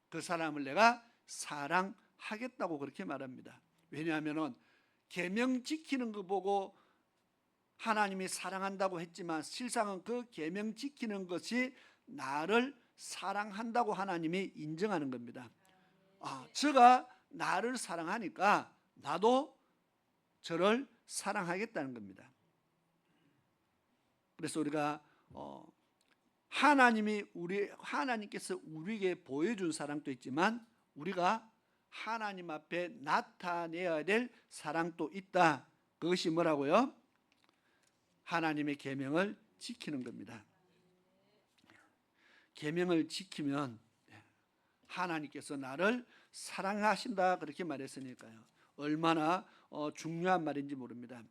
그 사람을 내가 사랑하겠다고 그렇게 말합니다. 왜냐하면은 계명 지키는 거 보고 하나님이 사랑한다고 했지만 실상은 그 계명 지키는 것이 나를 사랑한다고 하나님이 인정하는 겁니다. 저가 나를 사랑하니까 나도 저를 사랑하겠다는 겁니다. 그래서 우리가 하나님께서 우리에게 보여준 사랑도 있지만 우리가 하나님 앞에 나타내야 될 사랑도 있다. 그것이 뭐라고요? 하나님의 계명을 지키는 겁니다. 계명을 지키면 하나님께서 나를 사랑하신다 그렇게 말했으니까요. 얼마나 중요한 말인지 모릅니다.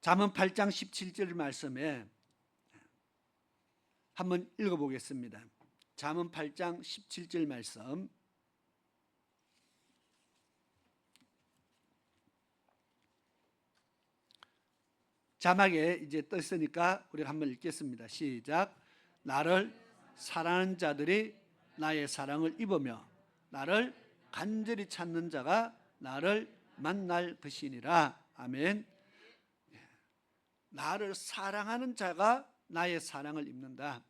잠언 8장 17절 말씀에 한번 읽어보겠습니다. 잠언 8장 17절 말씀 자막에 이제 떴으니까 우리가 한번 읽겠습니다. 시작. 나를 사랑하는 자들이 나의 사랑을 입으며 나를 간절히 찾는 자가 나를 만날 것이니라. 아멘. 나를 사랑하는 자가 나의 사랑을 입는다.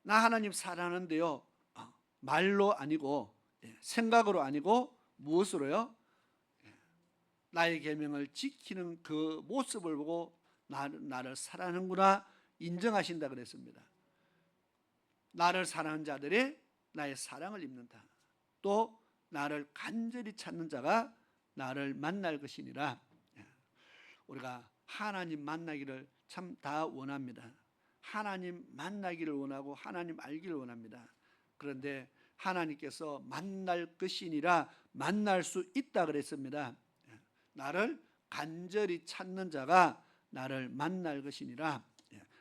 나 하나님 사랑하는데요. 말로 아니고 생각으로 아니고 무엇으로요? 나의 계명을 지키는 그 모습을 보고 나를 사랑하는구나 인정하신다 그랬습니다. 나를 사랑하는 자들이 나의 사랑을 입는다. 또 나를 간절히 찾는 자가 나를 만날 것이니라. 우리가 하나님 만나기를 참 다 원합니다. 하나님 만나기를 원하고 하나님 알기를 원합니다. 그런데 하나님께서 만날 것이니라 만날 수 있다 그랬습니다. 나를 간절히 찾는 자가 나를 만날 것이니라.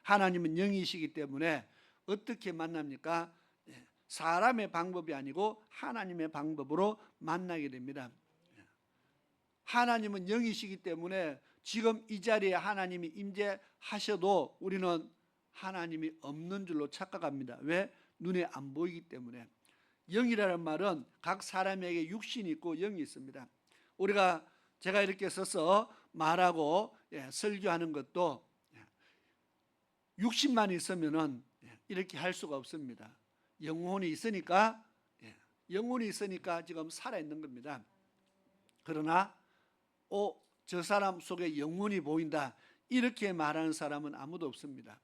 하나님은 영이시기 때문에 어떻게 만납니까? 사람의 방법이 아니고 하나님의 방법으로 만나게 됩니다. 하나님은 영이시기 때문에 지금 이 자리에 하나님이 임재하셔도 우리는 하나님이 없는 줄로 착각합니다. 왜? 눈에 안 보이기 때문에. 영이라는 말은 각 사람에게 육신이 있고 영이 있습니다. 제가 이렇게 서서 말하고 설교하는 것도 육신만 있으면은 이렇게 할 수가 없습니다. 영혼이 있으니까 영혼이 있으니까 지금 살아있는 겁니다. 그러나 저 사람 속에 영혼이 보인다 이렇게 말하는 사람은 아무도 없습니다.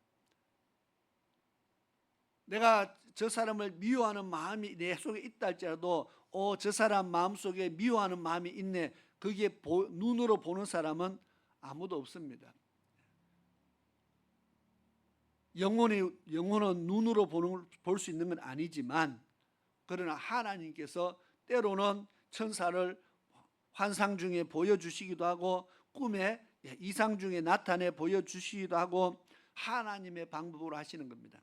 내가 저 사람을 미워하는 마음이 내 속에 있다 할지라도 저 사람 마음속에 미워하는 마음이 있네 그게 눈으로 보는 사람은 아무도 없습니다. 영혼은 눈으로 볼 수 있는 건 아니지만 그러나 하나님께서 때로는 천사를 환상 중에 보여주시기도 하고 꿈에 이상 중에 나타내 보여주시기도 하고 하나님의 방법으로 하시는 겁니다.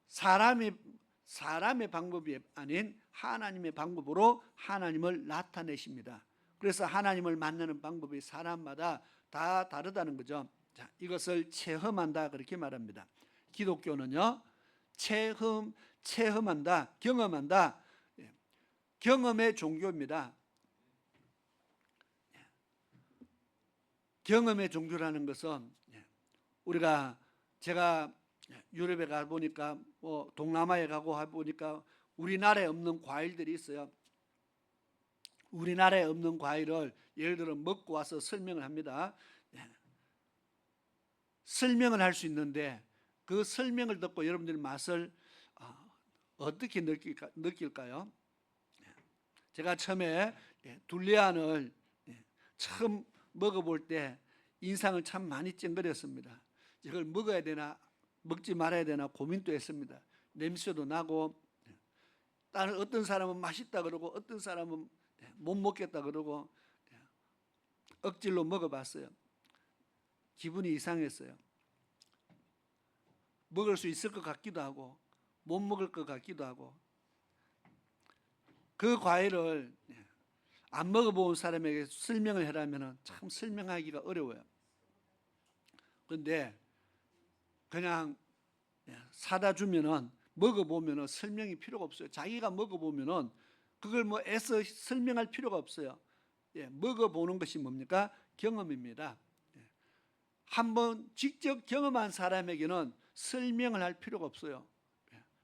사람의 방법이 아닌 하나님의 방법으로 하나님을 나타내십니다. 그래서 하나님을 만나는 방법이 사람마다 다 다르다는 거죠. 자, 이것을 체험한다 그렇게 말합니다. 기독교는요, 체험한다, 경험한다. 경험의 종교입니다. 경험의 종교라는 것은 제가 유럽에 가 보니까 동남아에 가고 보니까 우리나라에 없는 과일들이 있어요. 우리나라에 없는 과일을 예를 들어 먹고 와서 설명을 합니다. 설명을 할 수 있는데 그 설명을 듣고 여러분들이 맛을 어떻게 느낄까요? 제가 처음에 둘레안을 처음 먹어볼 때 인상을 참 많이 찡그렸습니다. 이걸 먹어야 되나 먹지 말아야 되나 고민도 했습니다. 냄새도 나고 다른 어떤 사람은 맛있다 그러고 어떤 사람은 못 먹겠다 그러고 억지로 먹어봤어요. 기분이 이상했어요. 먹을 수 있을 것 같기도 하고 못 먹을 것 같기도 하고 그 과일을 안 먹어본 사람에게 설명을 하려면 참 설명하기가 어려워요. 그런데 그냥 사다 주면은 먹어보면은 설명이 필요가 없어요. 자기가 먹어보면은 그걸 뭐 애써 설명할 필요가 없어요. 먹어보는 것이 뭡니까? 경험입니다. 한번 직접 경험한 사람에게는 설명을 할 필요가 없어요.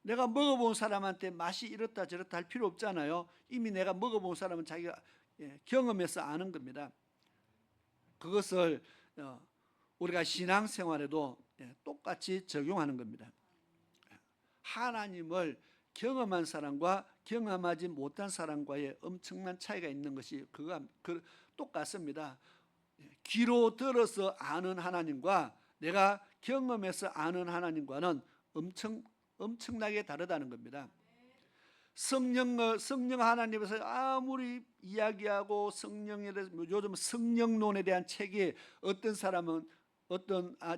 내가 먹어본 사람한테 맛이 이렇다 저렇다 할 필요 없잖아요. 이미 내가 먹어본 사람은 자기가 경험해서 아는 겁니다. 그것을 우리가 신앙생활에도 똑같이 적용하는 겁니다. 하나님을 경험한 사람과 경험하지 못한 사람과의 엄청난 차이가 있는 것이 똑같습니다. 귀로 들어서 아는 하나님과 내가 경험해서 아는 하나님과는 엄청나게 다르다는 겁니다. 성령 하나님에서 아무리 이야기하고 성령에 대해서 요즘 성령론에 대한 책이 어떤 사람은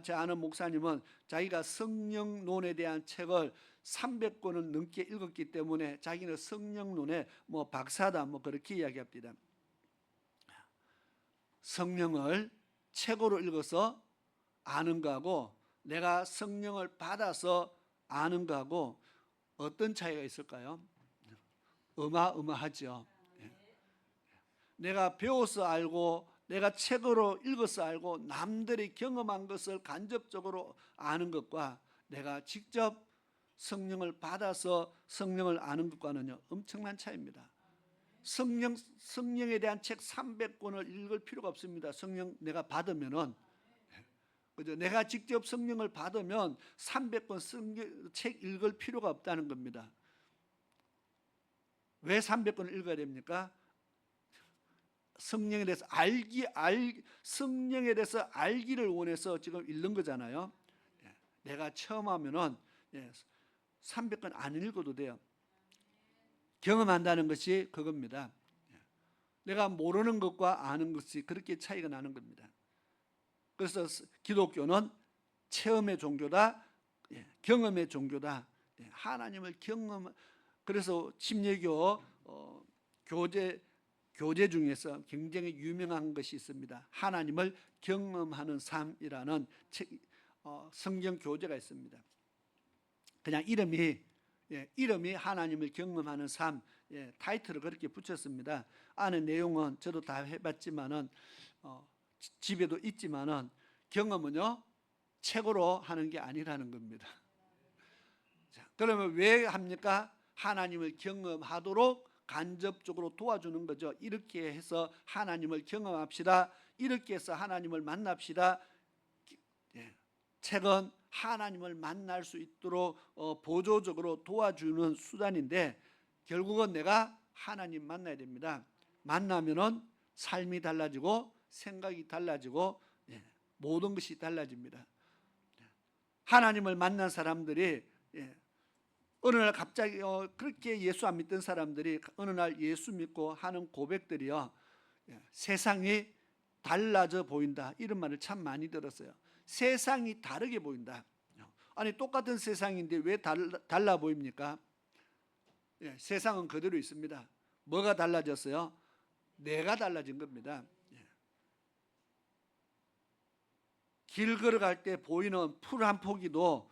제 아는 목사님은 자기가 성령론에 대한 책을 300권을 넘게 읽었기 때문에 자기는 성령론의 박사다 그렇게 이야기합니다. 성령을 책으로 읽어서 아는 거하고 내가 성령을 받아서 아는 거하고 어떤 차이가 있을까요? 어마어마하죠. 내가 배워서 알고 내가 책으로 읽어서 알고 남들이 경험한 것을 간접적으로 아는 것과 내가 직접 성령을 받아서 성령을 아는 것과는요 엄청난 차이입니다. 성령에 대한 책 300권을 읽을 필요가 없습니다. 성령 내가 받으면은 그죠? 내가 직접 성령을 받으면 300권 책 읽을 필요가 없다는 겁니다. 왜 300권을 읽어야 됩니까? 성령에 대해서 성령에 대해서 알기를 원해서 지금 읽는 거잖아요. 내가 처음 하면은 300권 안 읽어도 돼요. 경험한다는 것이 그겁니다. 내가 모르는 것과 아는 것이 그렇게 차이가 나는 겁니다. 그래서 기독교는 체험의 종교다, 경험의 종교다. 하나님을 그래서 침례교 교재 중에서 굉장히 유명한 것이 있습니다. 하나님을 경험하는 삶이라는 성경 교재가 있습니다. 그냥 이름이 하나님을 경험하는 삶, 타이틀을 그렇게 붙였습니다. 안에 내용은 저도 다 해봤지만은 집에도 있지만은 경험은요 책으로 하는 게 아니라는 겁니다. 자, 그러면 왜 합니까? 하나님을 경험하도록 간접적으로 도와주는 거죠. 이렇게 해서 하나님을 경험합시다. 이렇게 해서 하나님을 만납시다. 책은 하나님을 만날 수 있도록 보조적으로 도와주는 수단인데, 결국은 내가 하나님 만나야 됩니다. 만나면은 삶이 달라지고 생각이 달라지고 모든 것이 달라집니다. 하나님을 만난 사람들이 어느 날 갑자기 그렇게 예수 안 믿던 사람들이 어느 날 예수 믿고 하는 고백들이요, 세상이 달라져 보인다, 이런 말을 참 많이 들었어요. 세상이 다르게 보인다. 아니, 똑같은 세상인데 왜 달라 보입니까? 세상은 그대로 있습니다. 뭐가 달라졌어요? 내가 달라진 겁니다. 길 걸어갈 때 보이는 풀 한 포기도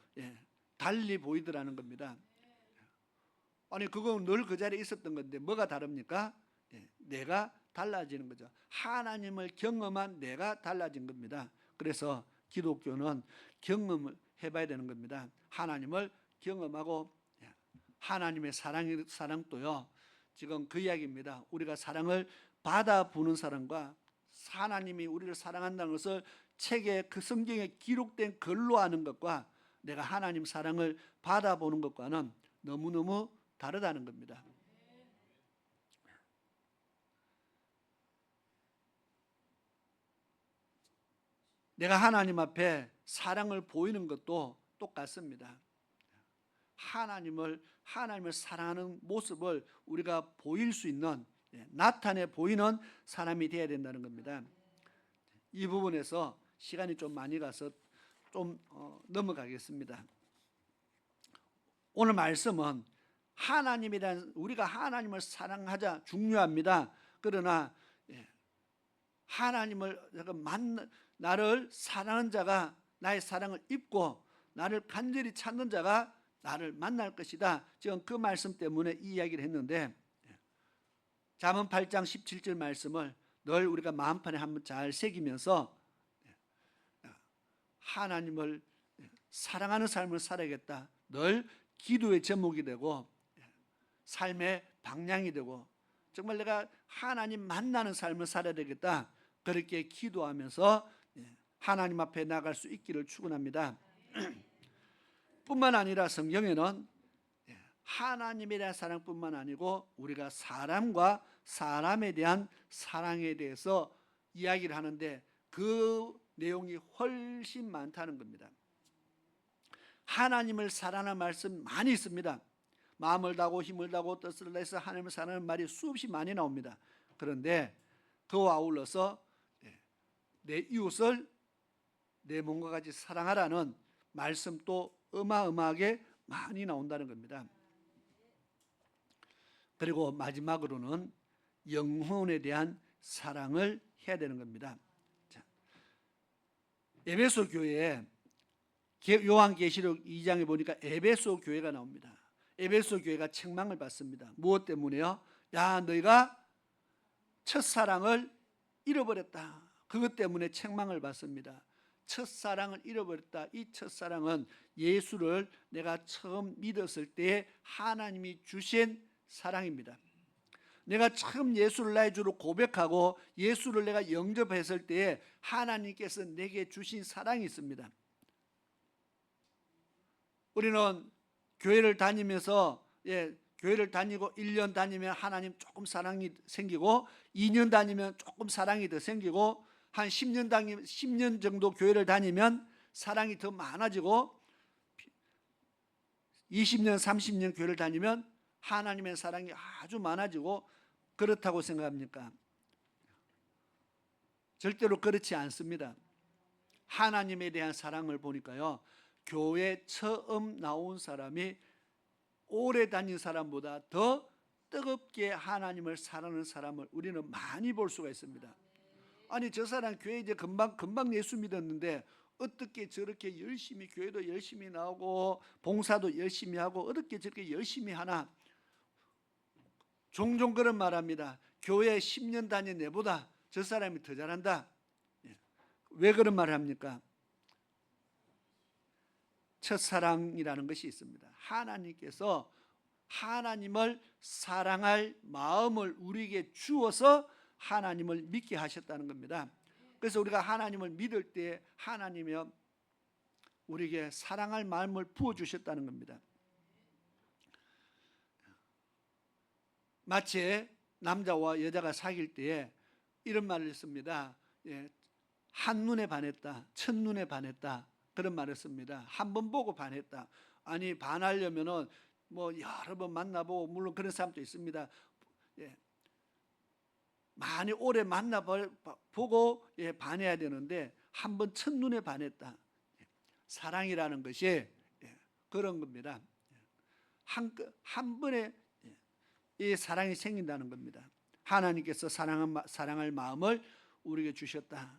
달리 보이더라는 겁니다. 아니, 그건 늘 그 자리에 있었던 건데 뭐가 다릅니까? 내가 달라지는 거죠. 하나님을 경험한 내가 달라진 겁니다. 그래서 기독교는 경험을 해봐야 되는 겁니다. 하나님을 경험하고, 하나님의 사랑도요, 지금 그 이야기입니다. 우리가 사랑을 받아보는 사람과 하나님이 우리를 사랑한다는 것을 책에, 그 성경에 기록된 글로 아는 것과 내가 하나님 사랑을 받아보는 것과는 너무너무 다르다는 겁니다. 내가 하나님 앞에 사랑을 보이는 것도 똑같습니다. 하나님을 사랑하는 모습을 우리가 보일 수 있는, 나타내 보이는 사람이 되어야 된다는 겁니다. 이 부분에서 시간이 좀 많이 가서 좀 넘어가겠습니다. 오늘 말씀은 우리가 하나님을 사랑하자 중요합니다. 그러나 하나님을 나를 사랑하는 자가, 나의 사랑을 입고 나를 간절히 찾는 자가 나를 만날 것이다. 지금 그 말씀 때문에 이 이야기를 했는데, 잠언 8장 17절 말씀을 늘 우리가 마음판에 한번 잘 새기면서 하나님을 사랑하는 삶을 살아야겠다, 늘 기도의 제목이 되고 삶의 방향이 되고, 정말 내가 하나님 만나는 삶을 살아야 되겠다, 그렇게 기도하면서 하나님 앞에 나갈 수 있기를 축원합니다. 뿐만 아니라 성경에는 하나님에 대한 사랑뿐만 아니고 우리가 사람과 사람에 대한 사랑에 대해서 이야기를 하는데, 그 내용이 훨씬 많다는 겁니다. 하나님을 사랑하는 말씀 많이 있습니다. 마음을 다하고 힘을 다하고 뜻을 다해서 하나님을 사랑하는 말이 수없이 많이 나옵니다. 그런데 그와 아울러서 내 이웃을 내 몸과 같이 사랑하라는 말씀도 어마어마하게 많이 나온다는 겁니다. 그리고 마지막으로는 영혼에 대한 사랑을 해야 되는 겁니다. 에베소 교회에 요한계시록 2장에 보니까 에베소 교회가 나옵니다. 에베소 교회가 책망을 받습니다. 무엇 때문에요? 야, 너희가 첫사랑을 잃어버렸다. 그것 때문에 책망을 받습니다. 첫사랑을 잃어버렸다. 이 첫사랑은 예수를 내가 처음 믿었을 때 하나님이 주신 사랑입니다. 내가 처음 예수를 나의 주로 고백하고 예수를 내가 영접했을 때에 하나님께서 내게 주신 사랑이 있습니다. 우리는 교회를 다니면서 교회를 다니고 1년 다니면 하나님 조금 사랑이 생기고, 2년 다니면 조금 사랑이 더 생기고, 한 10년 정도 교회를 다니면 사랑이 더 많아지고, 20년 30년 교회를 다니면 하나님의 사랑이 아주 많아지고, 그렇다고 생각합니까? 절대로 그렇지 않습니다. 하나님에 대한 사랑을 보니까요, 교회 처음 나온 사람이 오래 다닌 사람보다 더 뜨겁게 하나님을 사랑하는 사람을 우리는 많이 볼 수가 있습니다. 아니, 저 사람 교회 이제 금방 예수 믿었는데 어떻게 저렇게 열심히, 교회도 열심히 나오고 봉사도 열심히 하고 어떻게 저렇게 열심히 하나. 종종 그런 말합니다. 교회 10년 다닌 내보다 저 사람이 더 잘한다. 왜 그런 말을 합니까? 첫사랑이라는 것이 있습니다. 하나님께서 하나님을 사랑할 마음을 우리에게 주어서 하나님을 믿게 하셨다는 겁니다. 그래서 우리가 하나님을 믿을 때 하나님이 우리에게 사랑할 마음을 부어주셨다는 겁니다. 마치 남자와 여자가 사귈 때에 이런 말을 했습니다. 한눈에 반했다, 첫눈에 반했다, 그런 말을 씁니다. 한 번 보고 반했다. 아니, 반하려면은 뭐 여러 번 만나보고, 물론 그런 사람도 있습니다. 많이 오래 만나보고 반해야 되는데 한 번 첫눈에 반했다. 사랑이라는 것이 그런 겁니다. 한 번에 이 사랑이 생긴다는 겁니다. 하나님께서 사랑할 마음을 우리에게 주셨다.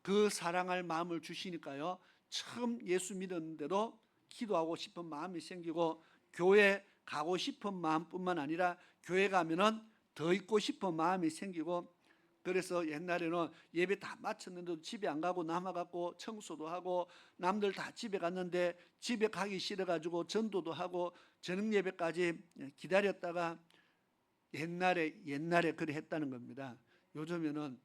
그 사랑할 마음을 주시니까요, 처음 예수 믿었는데도 기도하고 싶은 마음이 생기고, 교회 가고 싶은 마음뿐만 아니라 교회 가면은 더 있고 싶은 마음이 생기고, 그래서 옛날에는 예배 다 마쳤는데도 집에 안 가고 남아갖고 청소도 하고, 남들 다 집에 갔는데 집에 가기 싫어가지고 전도도 하고 저녁 예배까지 기다렸다가 옛날에 그래 했다는 겁니다. 요즘에는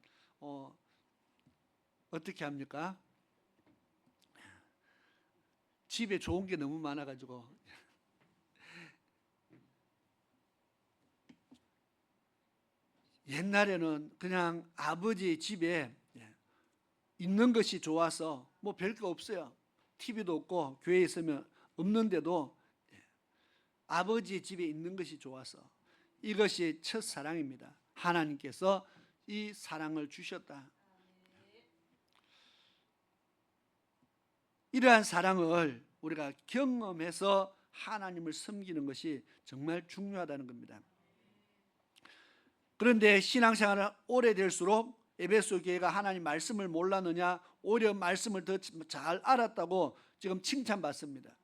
어떻게 합니까? 집에 좋은 게 너무 많아가지고 옛날에는 그냥 아버지 집에 있는 것이 좋아서 뭐 별거 없어요. TV도 없고 교회에 있으면 없는데도 아버지 집에 있는 것이 좋아서, 이것이 첫사랑입니다. 하나님께서 이 사랑을 주셨다. 이러한 사랑을 우리가 경험해서 하나님을 섬기는 것이 정말 중요하다는 겁니다. 그런데 신앙생활은 오래될수록 에베소 교회가 하나님 말씀을 몰랐느냐, 오히려 말씀을 더 잘 알았다고 지금 칭찬받습니다.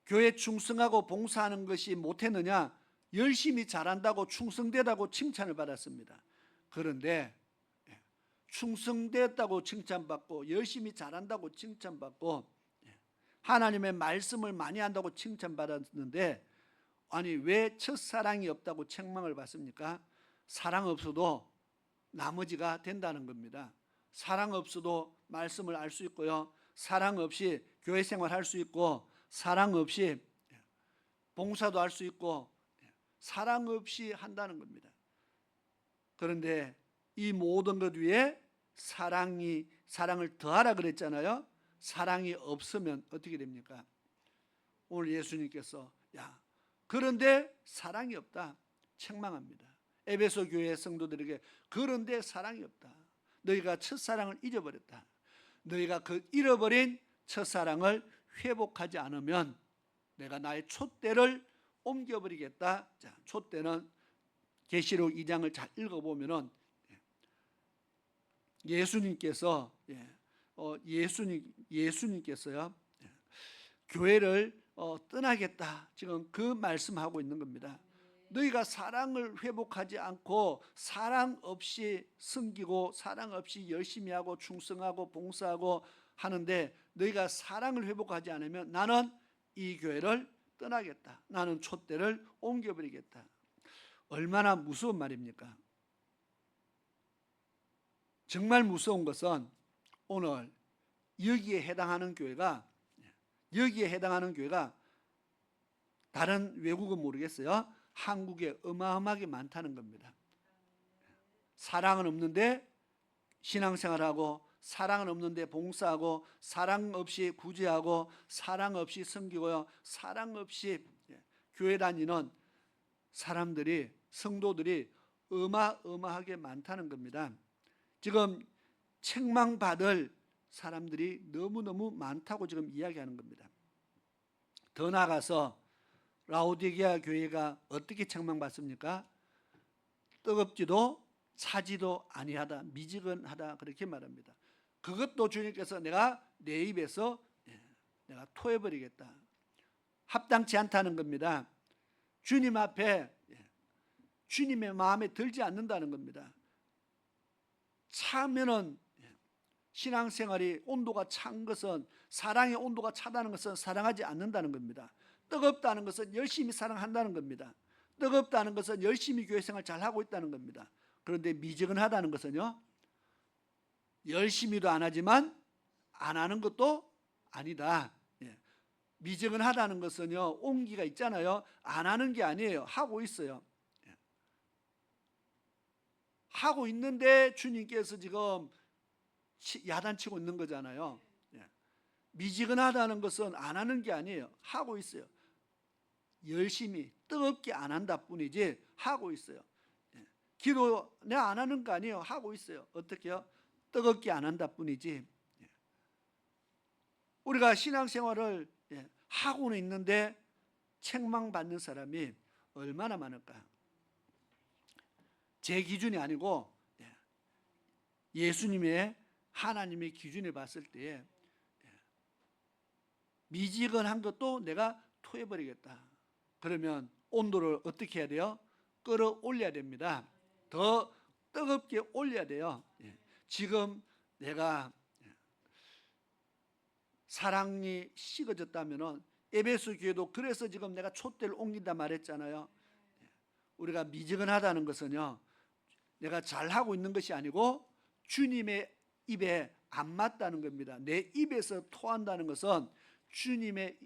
교회 충성하고 봉사하는 것이 못했느냐, 열심히 잘한다고 충성되다고 칭찬을 받았습니다. 그런데 충성됐다고 칭찬받고 열심히 잘한다고 칭찬받고 하나님의 말씀을 많이 한다고 칭찬받았는데, 아니 왜 첫사랑이 없다고 책망을 받습니까? 사랑 없어도 나머지가 된다는 겁니다. 사랑 없어도 말씀을 알 수 있고요, 사랑 없이 교회 생활할 수 있고, 사랑 없이 봉사도 할 수 있고, 사랑 없이 한다는 겁니다. 그런데 이 모든 것 위에 사랑을 더하라 그랬잖아요. 사랑이 없으면 어떻게 됩니까? 오늘 예수님께서 그런데 사랑이 없다 책망합니다. 에베소 교회 성도들에게 그런데 사랑이 없다. 너희가 첫사랑을 잊어버렸다. 너희가 그 잃어버린 첫사랑을 회복하지 않으면 내가 나의 촛대를 옮겨버리겠다. 자, 촛대는 계시록 2장을 잘 읽어보면은 예수님께서요 교회를 떠나겠다, 지금 그 말씀하고 있는 겁니다. 너희가 사랑을 회복하지 않고 사랑 없이 섬기고 사랑 없이 열심히 하고 충성하고 봉사하고 하는데, 너희가 사랑을 회복하지 않으면 나는 이 교회를 떠나겠다. 나는 촛대를 옮겨버리겠다. 얼마나 무서운 말입니까? 정말 무서운 것은 오늘 여기에 해당하는 교회가 다른 외국은 모르겠어요, 한국에 어마어마하게 많다는 겁니다. 사랑은 없는데 신앙생활하고, 사랑은 없는데 봉사하고, 사랑 없이 구제하고, 사랑 없이 섬기고요, 사랑 없이 교회 다니는 사람들이, 성도들이 어마어마하게 많다는 겁니다. 지금 책망받을 사람들이 너무너무 많다고 지금 이야기하는 겁니다. 더 나아가서 라오디게아 교회가 어떻게 책망받습니까? 뜨겁지도 차지도 아니하다, 미지근하다, 그렇게 말합니다. 그것도 주님께서 내가 내 입에서 내가 토해버리겠다. 합당치 않다는 겁니다. 주님 앞에 주님의 마음에 들지 않는다는 겁니다. 차면은 신앙생활이 온도가 찬 것은, 사랑의 온도가 차다는 것은 사랑하지 않는다는 겁니다. 뜨겁다는 것은 열심히 사랑한다는 겁니다. 뜨겁다는 것은 열심히 교회생활 잘하고 있다는 겁니다. 그런데 미지근하다는 것은요, 열심히도 안 하지만 안 하는 것도 아니다. 예. 미지근하다는 것은요, 온기가 있잖아요. 안 하는 게 아니에요. 하고 있어요. 예. 하고 있는데 주님께서 지금 야단치고 있는 거잖아요. 예. 미지근하다는 것은 안 하는 게 아니에요. 하고 있어요. 열심히 뜨겁게 안 한다 뿐이지 하고 있어요. 예. 기도 내가 안 하는 거 아니에요. 하고 있어요. 어떻게요? 뜨겁게 안 한다 뿐이지. 예. 우리가 신앙생활을 하고는 있는데 책망받는 사람이 얼마나 많을까? 제 기준이 아니고 예수님의, 하나님의 기준을 봤을 때에 미지근한 것도 내가 토해버리겠다. 그러면 온도를 어떻게 해야 돼요? 끌어올려야 됩니다. 더 뜨겁게 올려야 돼요. 지금 내가 사랑이 식어졌다면은, 에베소 교회도 그래서 지금 내가 촛대를 옮긴다 말했잖아요. 우리가 미지근하다는 것은요, 내가 잘하고 있는 것이 아니고 주님의 입에 안 맞다는 겁니다. 내 입에서 토한다는 것은 주님의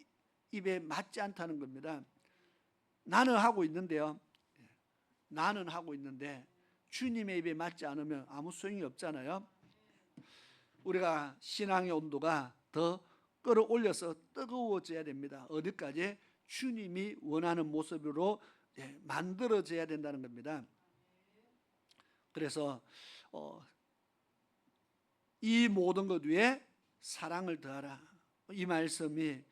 입에 맞지 않다는 겁니다. 나는 하고 있는데요, 나는 하고 있는데 주님의 입에 맞지 않으면 아무 소용이 없잖아요. 우리가 신앙의 온도가 더 끌어올려서 뜨거워져야 됩니다. 어디까지? 주님이 원하는 모습으로 만들어져야 된다는 겁니다. 그래서 이 모든 것 위에 사랑을 더하라. 이 말씀이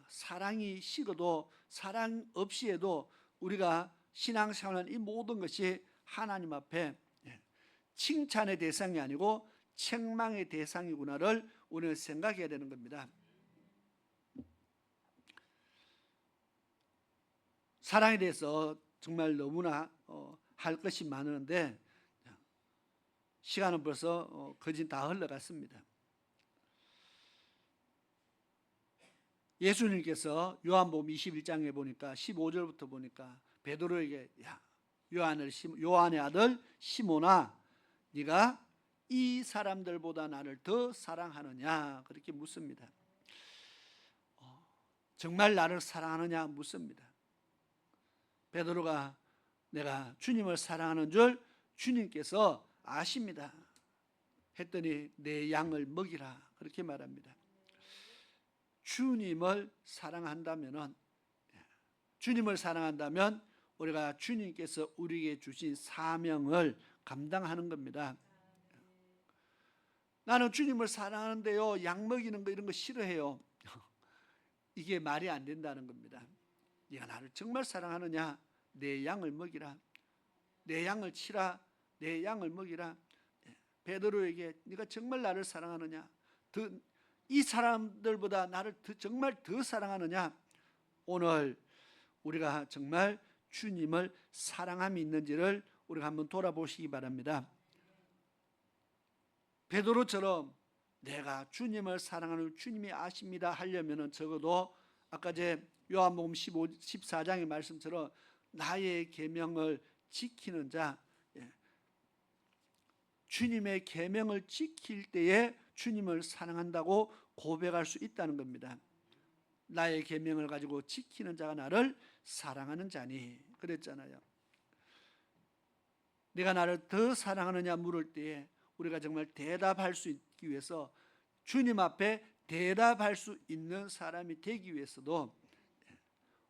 사랑이 식어도, 사랑 없이 해도 우리가 신앙생활하는 이 모든 것이 하나님 앞에 칭찬의 대상이 아니고 책망의 대상이구나를 우리는 생각해야 되는 겁니다. 사랑에 대해서 정말 너무나 할 것이 많은데 시간은 벌써 거진 다 흘러갔습니다. 예수님께서 요한복음 21장에 보니까 15절부터 보니까 베드로에게, 야, 요한의 아들 시몬아, 네가 이 사람들보다 나를 더 사랑하느냐, 그렇게 묻습니다. 정말 나를 사랑하느냐 묻습니다. 베드로가 내가 주님을 사랑하는 줄 주님께서 아십니다 했더니 내 양을 먹이라, 그렇게 말합니다. 주님을 사랑한다면 우리가 주님께서 우리에게 주신 사명을 감당하는 겁니다. 나는 주님을 사랑하는데요, 양 먹이는 거 이런 거 싫어해요. 이게 말이 안 된다는 겁니다. 네가 나를 정말 사랑하느냐? 내 양을 먹이라. 내 양을 치라. 내 양을 먹이라. 베드로에게 네가 정말 나를 사랑하느냐? 이 사람들보다 나를 정말 더 사랑하느냐? 오늘 우리가 정말 주님을 사랑함이 있는지를 우리가 한번 돌아보시기 바랍니다. 베드로처럼 내가 주님을 사랑하는 주님이 아십니다 하려면은 적어도 아까 제 요한복음 14장의 말씀처럼 나의 계명을 지키는 자, 주님의 계명을 지킬 때에 주님을 사랑한다고 고백할 수 있다는 겁니다. 나의 계명을 가지고 지키는 자가 나를 사랑하는 자니, 그랬잖아요. 네가 나를 더 사랑하느냐 물을 때에 우리가 정말 대답할 수 있기 위해서, 주님 앞에 대답할 수 있는 사람이 되기 위해서도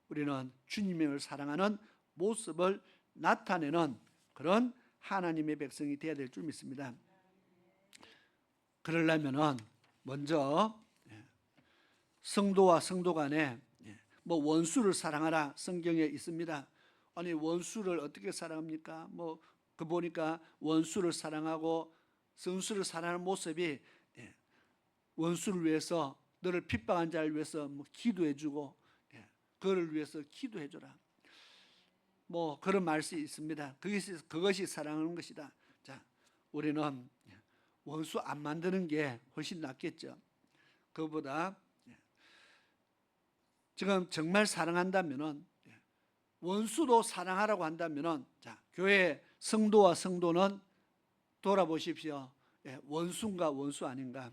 우리는 주님을 사랑하는 모습을 나타내는 그런 하나님의 백성이 되어야 될 줄 믿습니다. 그러려면은 먼저 성도와 성도 간에 원수를 사랑하라 성경에 있습니다. 아니 원수를 어떻게 사랑합니까? 그 보니까 원수를 사랑하고 선수를 사랑하는 모습이 원수를 위해서, 너를 핍박한 자를 위해서 기도해주고 그를 위해서 기도해줘라. 그런 말씀이 있습니다. 그것이 사랑하는 것이다. 자, 우리는 원수 안 만드는 게 훨씬 낫겠죠. 그보다 지금 정말 사랑한다면은 원수도 사랑하라고 한다면은 자, 교회 성도와 성도는 돌아보십시오. 원수인가 원수 아닌가?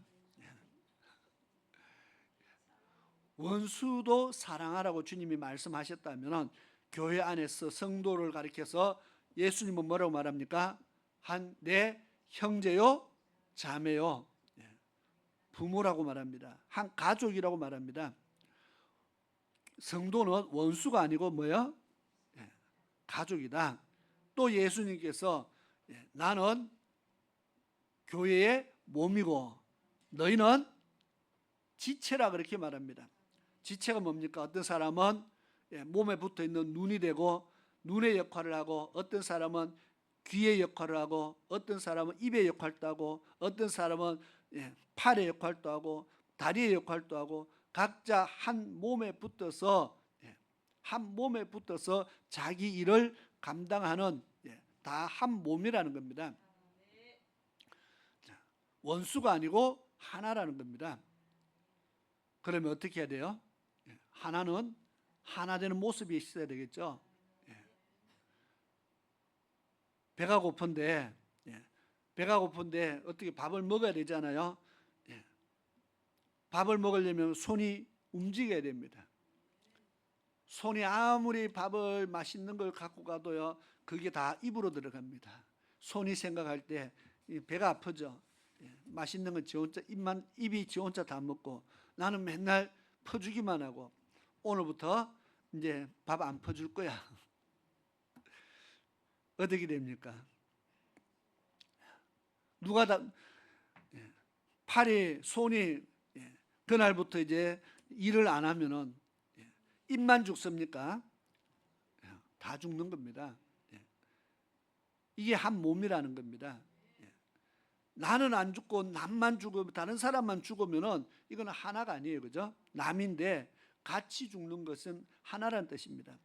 원수도 사랑하라고 주님이 말씀하셨다면은 교회 안에서 성도를 가리켜서 예수님은 뭐라고 말합니까? 내 형제요, 자매요, 부모라고 말합니다. 한 가족이라고 말합니다. 성도는 원수가 아니고 뭐요? 가족이다. 또 예수님께서 나는 교회의 몸이고 너희는 지체라 그렇게 말합니다. 지체가 뭡니까? 어떤 사람은 몸에 붙어 있는 눈이 되고 눈의 역할을 하고, 어떤 사람은 귀의 역할을 하고, 어떤 사람은 입의 역할도 하고, 어떤 사람은 팔의 역할도 하고, 다리의 역할도 하고, 각자 한 몸에 붙어서 자기 일을 감당하는 다 한 몸이라는 겁니다. 원수가 아니고 하나라는 겁니다. 그러면 어떻게 해야 돼요? 하나는 하나 되는 모습이 있어야 되겠죠. 배가 고픈데 어떻게 밥을 먹어야 되잖아요. 밥을 먹으려면 손이 움직여야 됩니다. 손이 아무리 밥을 맛있는 걸 갖고 가도요, 그게 다 입으로 들어갑니다. 손이 생각할 때 배가 아프죠. 맛있는 건 지 혼자 입이 지 혼자 다 먹고, 나는 맨날 퍼주기만 하고 오늘부터 이제 밥 안 퍼줄 거야. 어떻게 됩니까? 누가 다 손이 그날부터 이제 일을 안 하면은 입만 죽습니까? 다 죽는 겁니다. 이게 한 몸이라는 겁니다. 나는 안 죽고 남만 죽으면, 다른 사람만 죽으면은 이건 하나가 아니에요, 그죠? 남인데 같이 죽는 것은 하나라는 뜻입니다.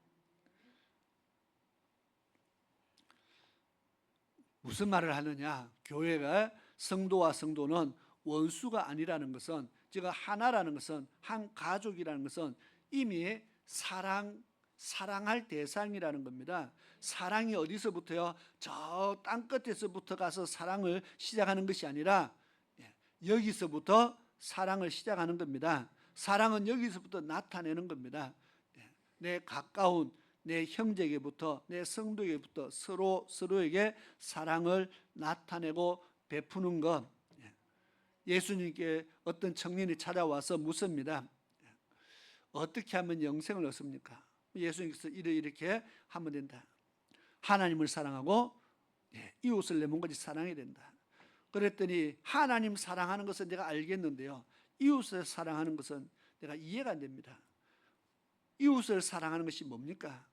무슨 말을 하느냐? 교회가 성도와 성도는 원수가 아니라는 것은, 즉 하나라는 것은, 한 가족이라는 것은 이미 사랑할 대상이라는 겁니다. 사랑이 어디서부터요? 저 땅끝에서부터 가서 사랑을 시작하는 것이 아니라 여기서부터 사랑을 시작하는 겁니다. 사랑은 여기서부터 나타내는 겁니다. 내 가까운 내 형제에게부터, 내 성도에게부터 서로에게 사랑을 나타내고 베푸는 것. 예수님께 어떤 청년이 찾아와서 묻습니다. 어떻게 하면 영생을 얻습니까? 예수님께서 이렇게 하면 된다. 하나님을 사랑하고 이웃을 내 몸같이 사랑해야 된다. 그랬더니 하나님 사랑하는 것은 내가 알겠는데요, 이웃을 사랑하는 것은 내가 이해가 안 됩니다. 이웃을 사랑하는 것이 뭡니까?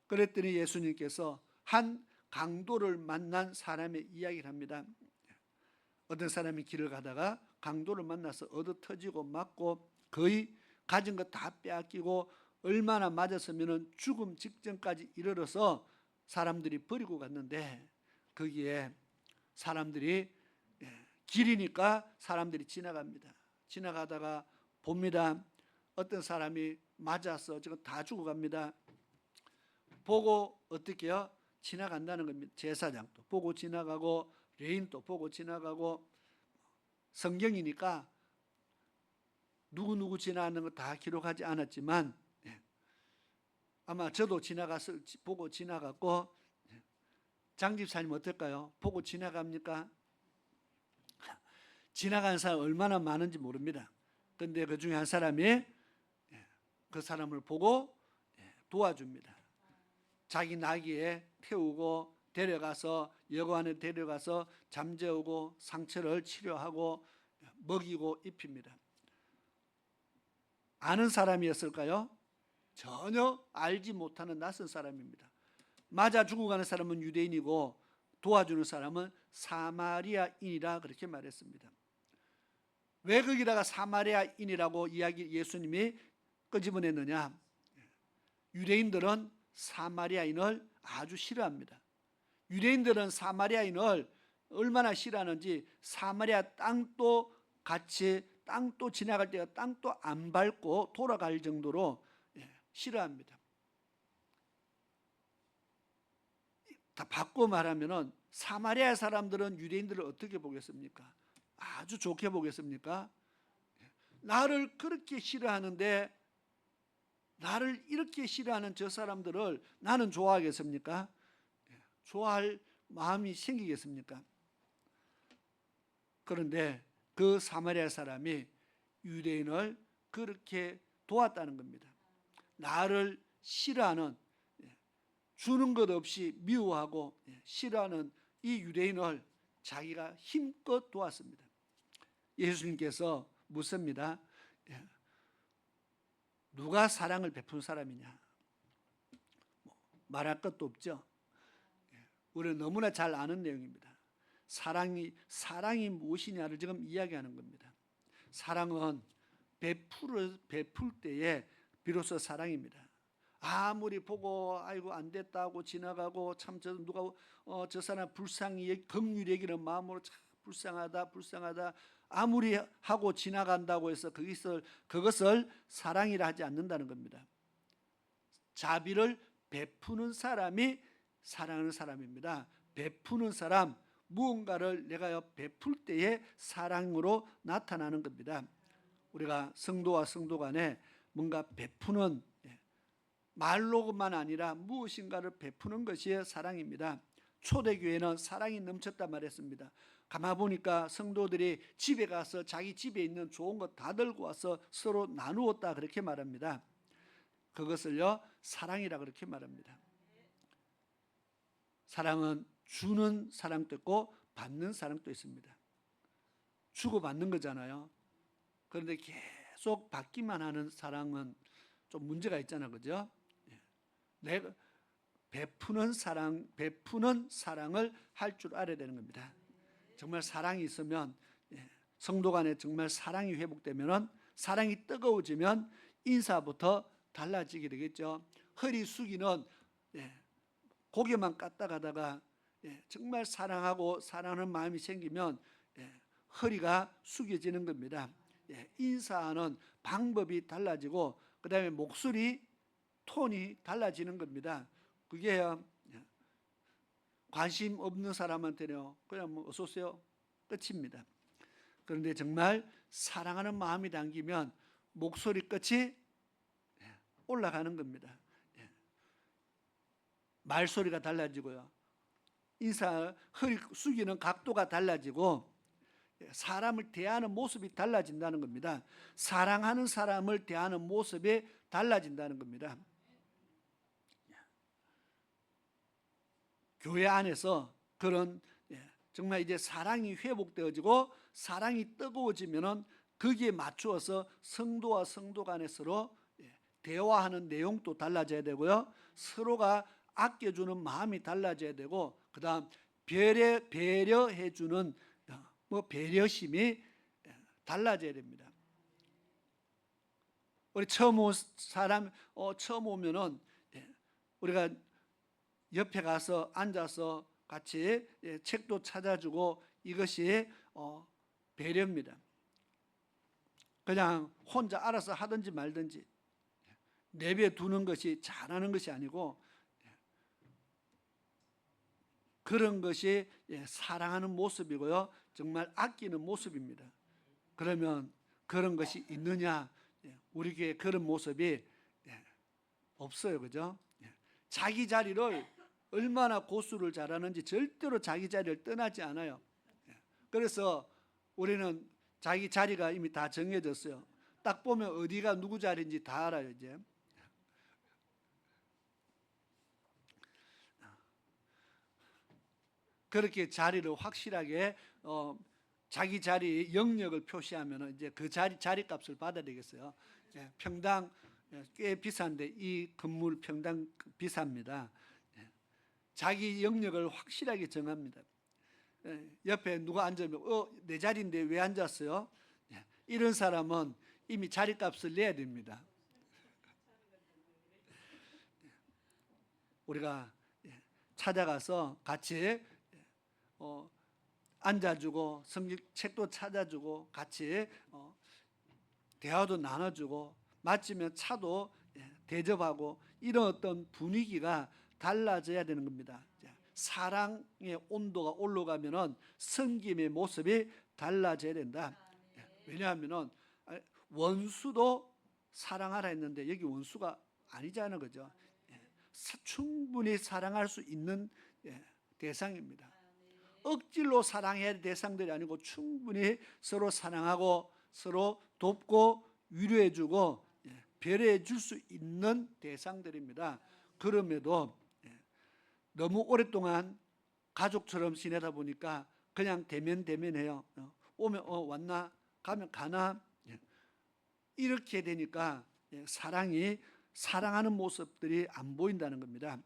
그랬더니 예수님께서 한 강도를 만난 사람의 이야기를 합니다. 어떤 사람이 길을 가다가 강도를 만나서 얻어 터지고 맞고 거의 가진 거 다 빼앗기고, 얼마나 맞았으면 죽음 직전까지 이르러서 사람들이 버리고 갔는데, 거기에 사람들이 길이니까 사람들이 지나갑니다. 지나가다가 봅니다. 어떤 사람이 맞아서 지금 다 죽어갑니다. 보고 어떻게 해요? 지나간다는 겁니다. 제사장도 보고 지나가고 레인도 보고 지나가고, 성경이니까 누구 지나가는 거 다 기록하지 않았지만 아마 저도 지나가서 보고 지나갔고, 장집사님 어떨까요? 보고 지나갑니까? 지나가는 사람 얼마나 많은지 모릅니다. 그런데 그 중에 한 사람이 그 사람을 보고 도와줍니다. 자기 나귀에 태우고 데려가서 여관에 데려가서 잠재우고 상처를 치료하고 먹이고 입힙니다. 아는 사람이었을까요? 전혀 알지 못하는 낯선 사람입니다. 맞아 죽어가는 사람은 유대인이고 도와주는 사람은 사마리아인이라 그렇게 말했습니다. 왜 거기다가 사마리아인이라고 예수님이 끄집어냈느냐? 유대인들은 사마리아인을 아주 싫어합니다. 유대인들은 사마리아인을 얼마나 싫어하는지 사마리아 땅도 같이 땅도 지나갈 때가 땅도 안 밟고 돌아갈 정도로 싫어합니다. 다 바꿔 말하면은 사마리아 사람들은 유대인들을 어떻게 보겠습니까? 아주 좋게 보겠습니까? 나를 그렇게 싫어하는데 나를 이렇게 싫어하는 저 사람들을 나는 좋아하겠습니까? 좋아할 마음이 생기겠습니까? 그런데 그 사마리아 사람이 유대인을 그렇게 도왔다는 겁니다. 나를 싫어하는, 주는 것 없이 미워하고 싫어하는 이 유대인을 자기가 힘껏 도왔습니다. 예수님께서 묻습니다. 누가 사랑을 베푼 사람이냐? 말할 것도 없죠. 우리는 너무나 잘 아는 내용입니다. 사랑이 무엇이냐를 지금 이야기하는 겁니다. 사랑은 베풀 때에 비로소 사랑입니다. 아무리 보고 아이고 안 됐다고 지나가고 참 누가 저 사람 불쌍히 긍휼히 여기는 마음으로 참 불쌍하다 아무리 하고 지나간다고 해서 그것을 사랑이라 하지 않는다는 겁니다. 자비를 베푸는 사람이 사랑하는 사람입니다. 베푸는 사람, 무언가를 내가 베풀 때에 사랑으로 나타나는 겁니다. 우리가 성도와 성도 간에 뭔가 베푸는, 말로만 아니라 무엇인가를 베푸는 것이 사랑입니다. 초대교회는 사랑이 넘쳤다 말했습니다. 가만 보니까 성도들이 집에 가서 자기 집에 있는 좋은 것 다 들고 와서 서로 나누었다 그렇게 말합니다. 그것을요 사랑이라 그렇게 말합니다. 사랑은 주는 사랑도 있고 받는 사랑도 있습니다. 주고 받는 거잖아요. 그런데 계속 받기만 하는 사랑은 좀 문제가 있잖아요, 그죠? 내가 베푸는 사랑을 할 줄 알아야 되는 겁니다. 정말 사랑이 있으면, 성도 간에 정말 사랑이 회복되면, 사랑이 뜨거워지면 인사부터 달라지게 되겠죠. 허리 숙이는, 고개만 까딱하다가 정말 사랑하고 사랑하는 마음이 생기면 허리가 숙여지는 겁니다. 인사하는 방법이 달라지고 그 다음에 목소리 톤이 달라지는 겁니다. 그게 관심 없는 사람한테는 그냥 뭐 어서 오세요 끝입니다. 그런데 정말 사랑하는 마음이 담기면 목소리 끝이 올라가는 겁니다. 말소리가 달라지고요. 허리 숙이는 각도가 달라지고 사람을 대하는 모습이 달라진다는 겁니다. 사랑하는 사람을 대하는 모습이 달라진다는 겁니다. 교회 안에서 그런 정말 이제 사랑이 회복되어지고 사랑이 뜨거워지면은 거기에 맞추어서 성도와 성도 간에 서로 대화하는 내용도 달라져야 되고요. 서로가 아껴주는 마음이 달라져야 되고 그다음 배려해주는 배려심이 달라져야 됩니다. 우리 처음 오면은 우리가 옆에 가서 앉아서 같이 책도 찾아주고 이것이 배려입니다. 그냥 혼자 알아서 하든지 말든지 내버려두는 것이 잘하는 것이 아니고 그런 것이 사랑하는 모습이고요. 정말 아끼는 모습입니다. 그러면 그런 것이 있느냐? 우리 교회에 그런 모습이 없어요. 그죠? 자기 자리를 얼마나 고수를 잘하는지 절대로 자기 자리를 떠나지 않아요. 그래서 우리는 자기 자리가 이미 다 정해졌어요. 딱 보면 어디가 누구 자리인지 다 알아요. 이제 그렇게 자리를 확실하게 자기 자리 영역을 표시하면 이제 그 자리값을 받아야 되겠어요. 평당 꽤 비싼데 이 건물 평당 비쌉니다. 자기 영역을 확실하게 정합니다. 옆에 누가 앉으면 내 자리인데 왜 앉았어요? 이런 사람은 이미 자리값을 내야 됩니다. 우리가 찾아가서 같이 앉아주고 성경책도 찾아주고 같이 대화도 나눠주고 마치면 차도 대접하고 이런 어떤 분위기가 달라져야 되는 겁니다. 사랑의 온도가 올라가면은 섬김의 모습이 달라져야 된다. 왜냐하면은 원수도 사랑하라 했는데 여기 원수가 아니잖아요, 그죠? 충분히 사랑할 수 있는 대상입니다. 억지로 사랑해야 할 대상들이 아니고 충분히 서로 사랑하고 서로 돕고 위로해주고 배려해줄 수 있는 대상들입니다. 그럼에도 너무 오랫동안 가족처럼 지내다 보니까 그냥 대면해요. 오면 왔나? 가면 가나? 이렇게 되니까 사랑하는 모습들이 안 보인다는 겁니다.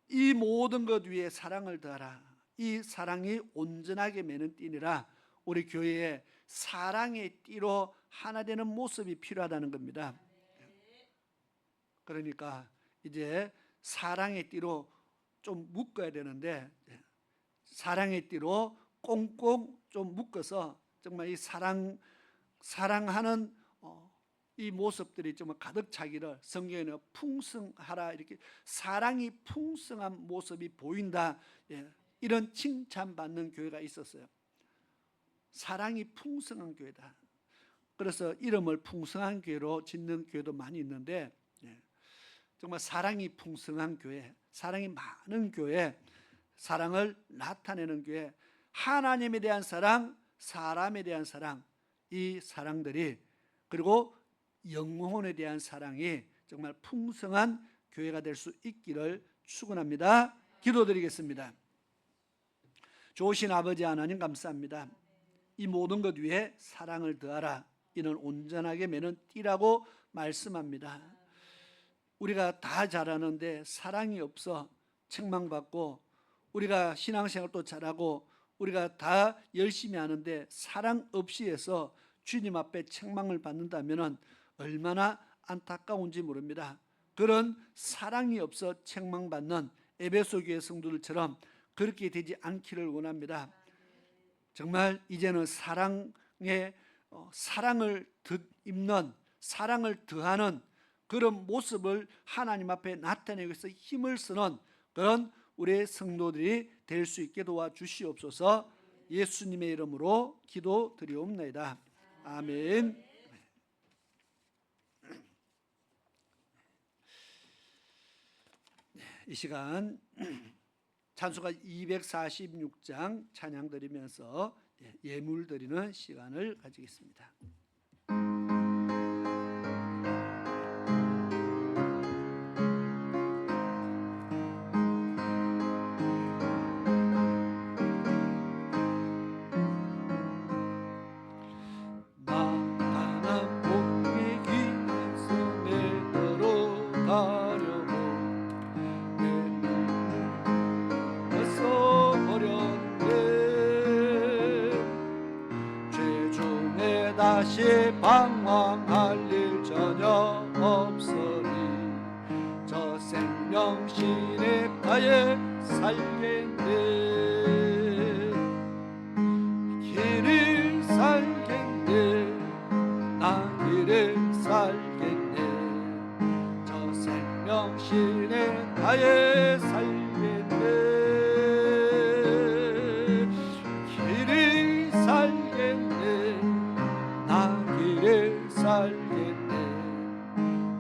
이 모든 것 위에 사랑을 더하라. 이 사랑이 온전하게 매는 띠니라. 우리 교회에 사랑의 띠로 하나 되는 모습이 필요하다는 겁니다. 그러니까 이제 사랑의 띠로 좀 묶어야 되는데 사랑의 띠로 꽁꽁 좀 묶어서 정말 이 사랑하는 이 모습들이 정말 가득 차기를 성경에는 풍성하라 이렇게 사랑이 풍성한 모습이 보인다 이런 칭찬받는 교회가 있었어요. 사랑이 풍성한 교회다. 그래서 이름을 풍성한 교회로 짓는 교회도 많이 있는데 정말 사랑이 풍성한 교회, 사랑이 많은 교회, 사랑을 나타내는 교회, 하나님에 대한 사랑, 사람에 대한 사랑, 이 사랑들이 그리고 영혼에 대한 사랑이 정말 풍성한 교회가 될 수 있기를 축원합니다. 기도드리겠습니다. 좋으신 아버지 하나님 감사합니다. 이 모든 것 위에 사랑을 더하라. 이는 온전하게 매는 띠라고 말씀합니다. 우리가 다 잘하는데 사랑이 없어 책망받고 우리가 신앙생활도 잘하고 우리가 다 열심히 하는데 사랑 없이 해서 주님 앞에 책망을 받는다면 얼마나 안타까운지 모릅니다. 그런 사랑이 없어 책망받는 에베소 교회 성도들처럼 그렇게 되지 않기를 원합니다. 정말 이제는 사랑을 덧입는 사랑을 더하는 그런 모습을 하나님 앞에 나타내기 위해서 힘을 쓰는 그런 우리의 성도들이 될 수 있게 도와주시옵소서. 예수님의 이름으로 기도드리옵나이다. 아멘. 이 시간 찬송가 246장 찬양 드리면서 예물 드리는 시간을 가지겠습니다. 다시 방황할 일 전혀 없으니 저 생명신의 가에 살겠네. 길을 살겠네. 나 길을 살겠네. 저 생명신의 가에 살겠네. 길을 살겠네. 길을 살겠네.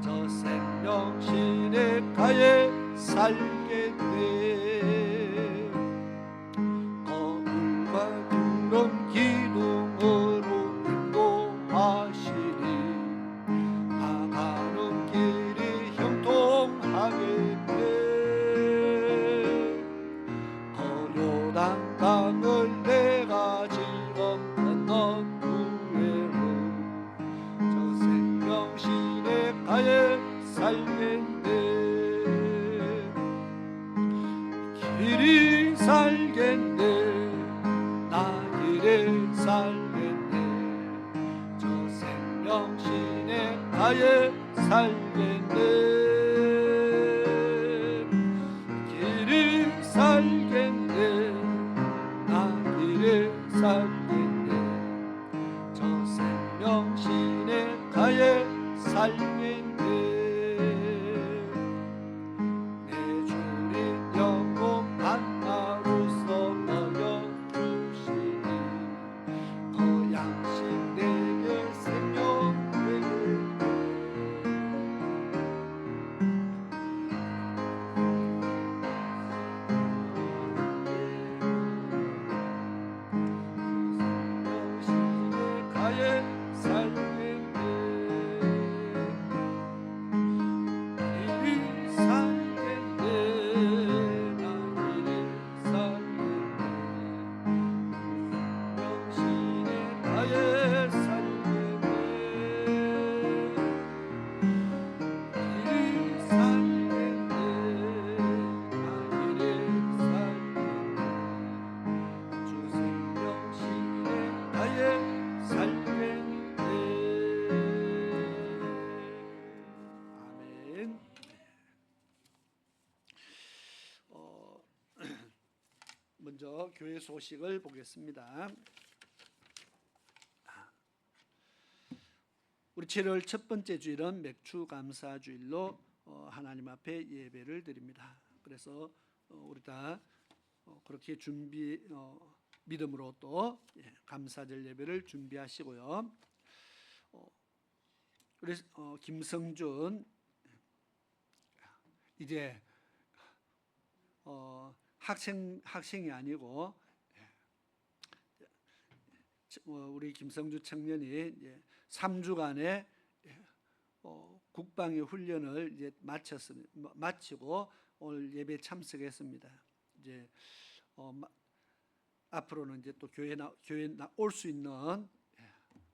저 생명신의 가에 살겠네. 거울과 두른 기둥으로 인도하시니 가가는 길이 형통하겠네. 거 요단강을 내가 지금 건넌 가에 살겠네. 길이 살겠네. 나 길에 살겠네. 저 생명신의 가에 살겠네. 길이 살겠네. 나 먼저 교회 소식을 보겠습니다. 우리 7월 첫 번째 주일은 맥주 감사 주일로 하나님 앞에 예배를 드립니다. 그래서 우리 다 그렇게 믿음으로 또 감사절 예배를 준비하시고요. 우리 김성준 이제 학생이 아니고 우리 김성주 청년이 3주간의 국방의 훈련을 이제 마치고 오늘 예배 참석했습니다. 이제 앞으로는 이제 또 교회 올 수 있는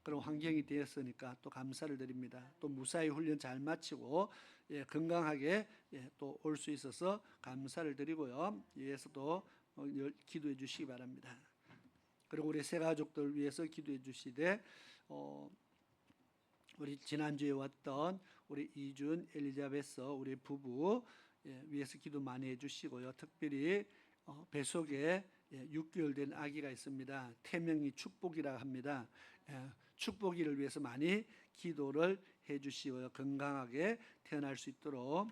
그런 환경이 되었으니까 또 감사를 드립니다. 또 무사히 훈련 잘 마치고 건강하게 또 올 수 있어서 감사를 드리고요. 위해서도 기도해 주시기 바랍니다. 그리고 우리 새 가족들 위해서 기도해 주시되 우리 지난주에 왔던 우리 이준, 엘리자베스 우리 부부 위해서 기도 많이 해주시고요. 특별히 뱃속에 6개월 된 아기가 있습니다. 태명이 축복이라 합니다. 축복이를 위해서 많이 기도를 해주시고요. 건강하게 태어날 수 있도록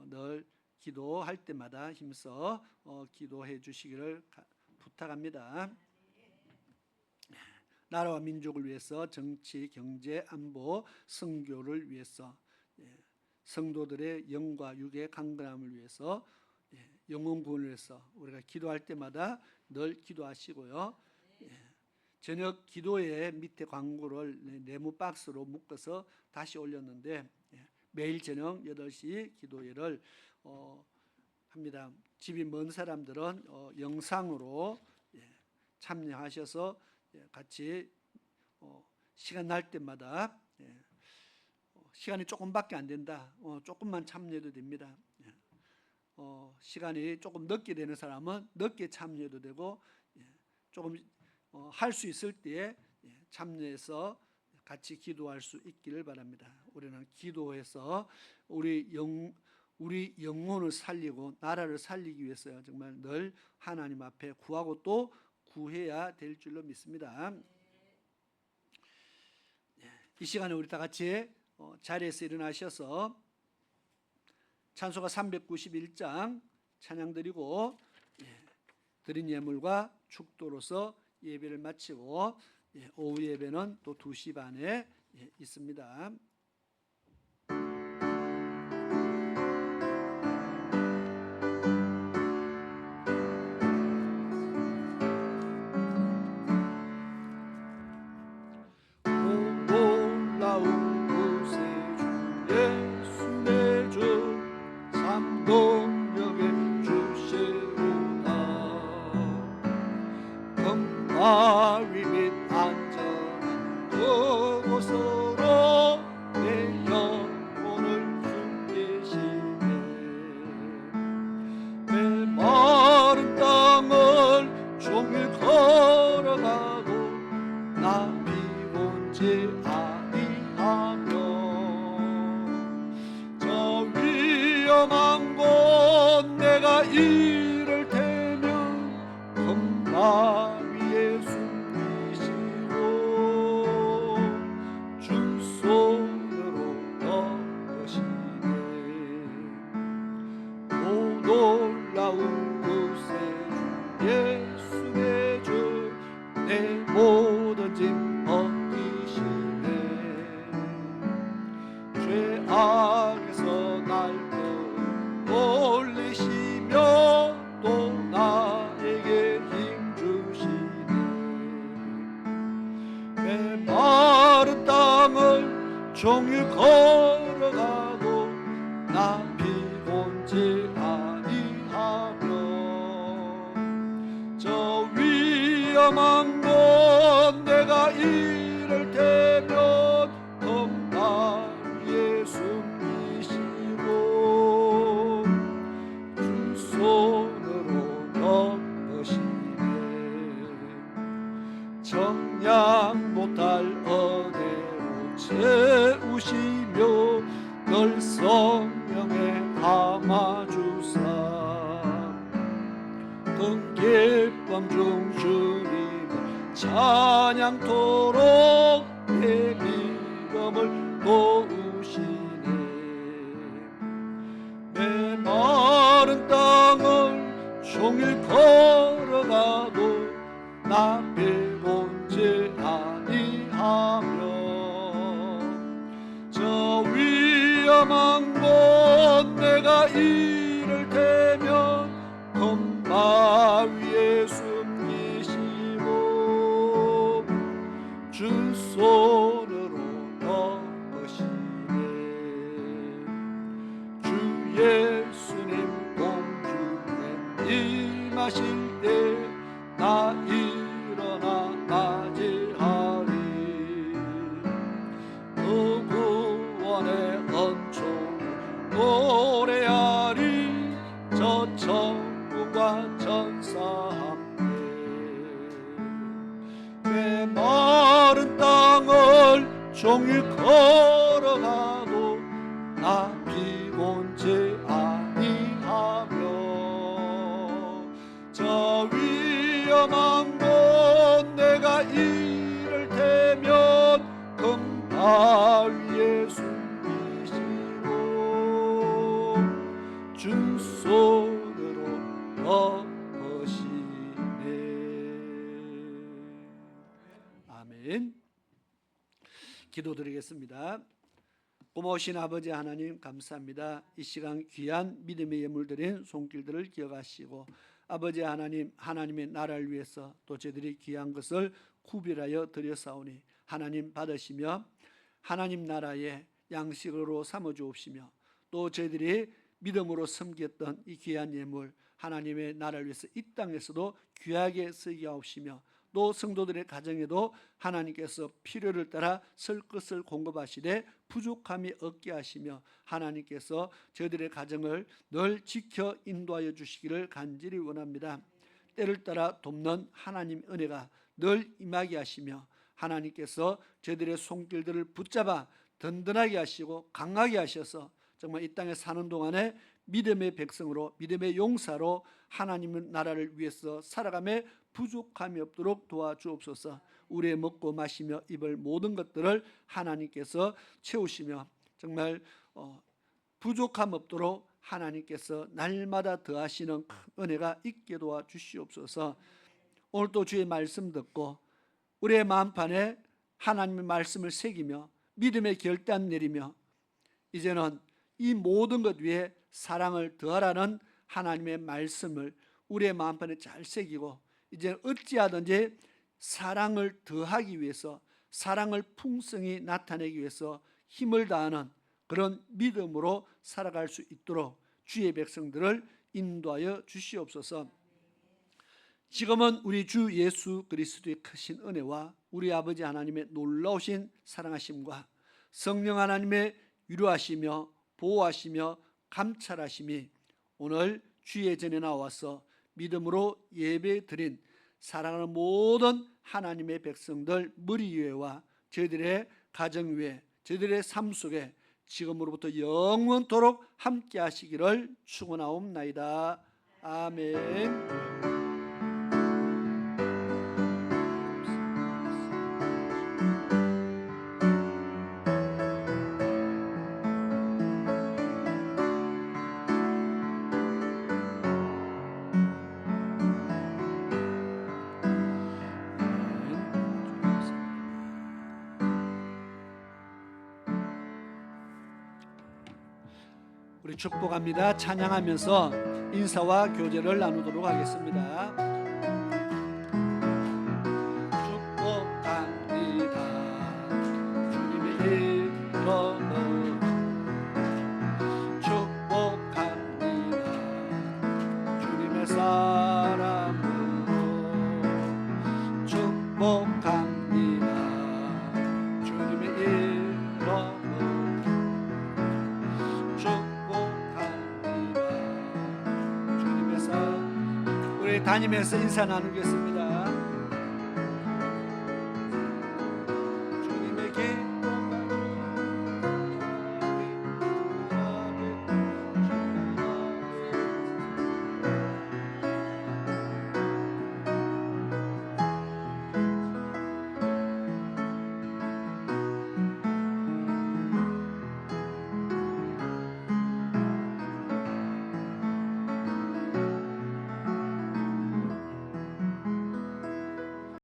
늘 기도할 때마다 힘써 기도해 주시기를 부탁합니다. 나라와 민족을 위해서 정치, 경제, 안보, 선교를 위해서 성도들의 영과 육의 강건함을 위해서 영혼 구원을 위해서 우리가 기도할 때마다 늘 기도하시고요. 저녁 기도회 밑에 광고를 네모 박스로 묶어서 다시 올렸는데 매일 저녁 8시 기도회를 합니다. 집이 먼 사람들은 영상으로 참여하셔서 같이 시간 날 때마다 시간이 조금밖에 안 된다. 조금만 참여해도 됩니다. 시간이 조금 늦게 되는 사람은 늦게 참여해도 되고 조금 할 수 있을 때에 참여해서 같이 기도할 수 있기를 바랍니다. 우리는 기도해서 우리 영혼을 살리고 나라를 살리기 위해서 정말 늘 하나님 앞에 구하고 또 구해야 될 줄로 믿습니다. 이 시간에 우리 다 같이 자리에서 일어나셔서 찬송가 391장 찬양 드리고 드린 예물과 축도로서 예배를 마치고 오후 예배는 또 2시 반에 있습니다. 놀라운 구세주 예수 내 주 삼동역에 주시로다. 바위 밑 안전한 그곳으로 내 영혼을 숨기시네. 메마른 땅을 종일 걸어가도 나 비곤지 아니하며 저 위험한 곳 내가 이를 테면 금방 놀라운 구세주 예수 내 주 내 모든 짐 벗기시네. 죄악에서 날 끌어올리시며 또 나에게 힘 주시네. 메마른 땅을 종일 걸어가도 나 비곤지 저 위험한 곳 내가 이를 테면 금방 예수 미시고 주 손으로 덮으시네. 정량 못할 은혜로 채우시며 늘 성령에 감아주사 기쁨 중 주님을 찬양토록 내 미움을 도우시네. 내 마른 땅을 종일 걸어가도 나 배곤지 아니하며 저 위험한 곳 내가 이를 대면 금바 위에 숨기시고 주 손으로 덮으시네. 주 예수님 공중에 임하실 때 나 일어나 맞이하리. 그 구원의 은총 노래하리. 저 천군과 천사 함께 내 마른 땅을 종일 걸어가도 나 피곤치 아니하며 저 위험한 곳 내가 이를 대면 금바 위에 숨기시고 주 손으로 덮으시네. 아멘. 기도드리겠습니다. 고마우신 아버지 하나님 감사합니다. 이 시간 귀한 믿음의 예물 드린 손길들을 기억하시고 아버지 하나님, 하나님의 나라를 위해서 또 저희들이 귀한 것을 구별하여 드렸사오니 하나님 받으시며 하나님 나라의 양식으로 삼아주옵시며 또 저희들이 믿음으로 섬겼던 이 귀한 예물 하나님의 나라를 위해서 이 땅에서도 귀하게 쓰게 하옵시며 또 성도들의 가정에도 하나님께서 필요를 따라 쓸 것을 공급하시되 부족함이 없게 하시며 하나님께서 저희들의 가정을 늘 지켜 인도하여 주시기를 간절히 원합니다. 때를 따라 돕는 하나님 은혜가 늘 임하게 하시며 하나님께서 저희들의 손길들을 붙잡아 든든하게 하시고 강하게 하셔서 정말 이 땅에 사는 동안에 믿음의 백성으로 믿음의 용사로 하나님의 나라를 위해서 살아가며 부족함이 없도록 도와주옵소서. 우리의 먹고 마시며 입을 모든 것들을 하나님께서 채우시며 정말 부족함 없도록 하나님께서 날마다 더하시는 큰 은혜가 있게 도와주시옵소서. 오늘 또 주의 말씀 듣고 우리의 마음판에 하나님의 말씀을 새기며 믿음의 결단 내리며 이제는 이 모든 것 위에 사랑을 더하라는 하나님의 말씀을 우리의 마음판에 잘 새기고 이제 어찌하든지 사랑을 더하기 위해서 사랑을 풍성히 나타내기 위해서 힘을 다하는 그런 믿음으로 살아갈 수 있도록 주의 백성들을 인도하여 주시옵소서. 지금은 우리 주 예수 그리스도의 크신 은혜와 우리 아버지 하나님의 놀라우신 사랑하심과 성령 하나님의 위로하시며 보호하시며 감찰하심이 오늘 주의 전에 나와서 믿음으로 예배 드린 사랑하는 모든 하나님의 백성들 머리 위에와 저희들의 가정 위에 저희들의 삶 속에 지금으로부터 영원토록 함께 하시기를 축원하옵나이다. 아멘. 우리 축복합니다. 찬양하면서 인사와 교제를 나누도록 하겠습니다. 축복합니다. 주님의 이름으로 축복합니다. 주님의 사랑으로 축복합니다. 주님의 이름으로 우리 다니면서 인사 나누겠습니다.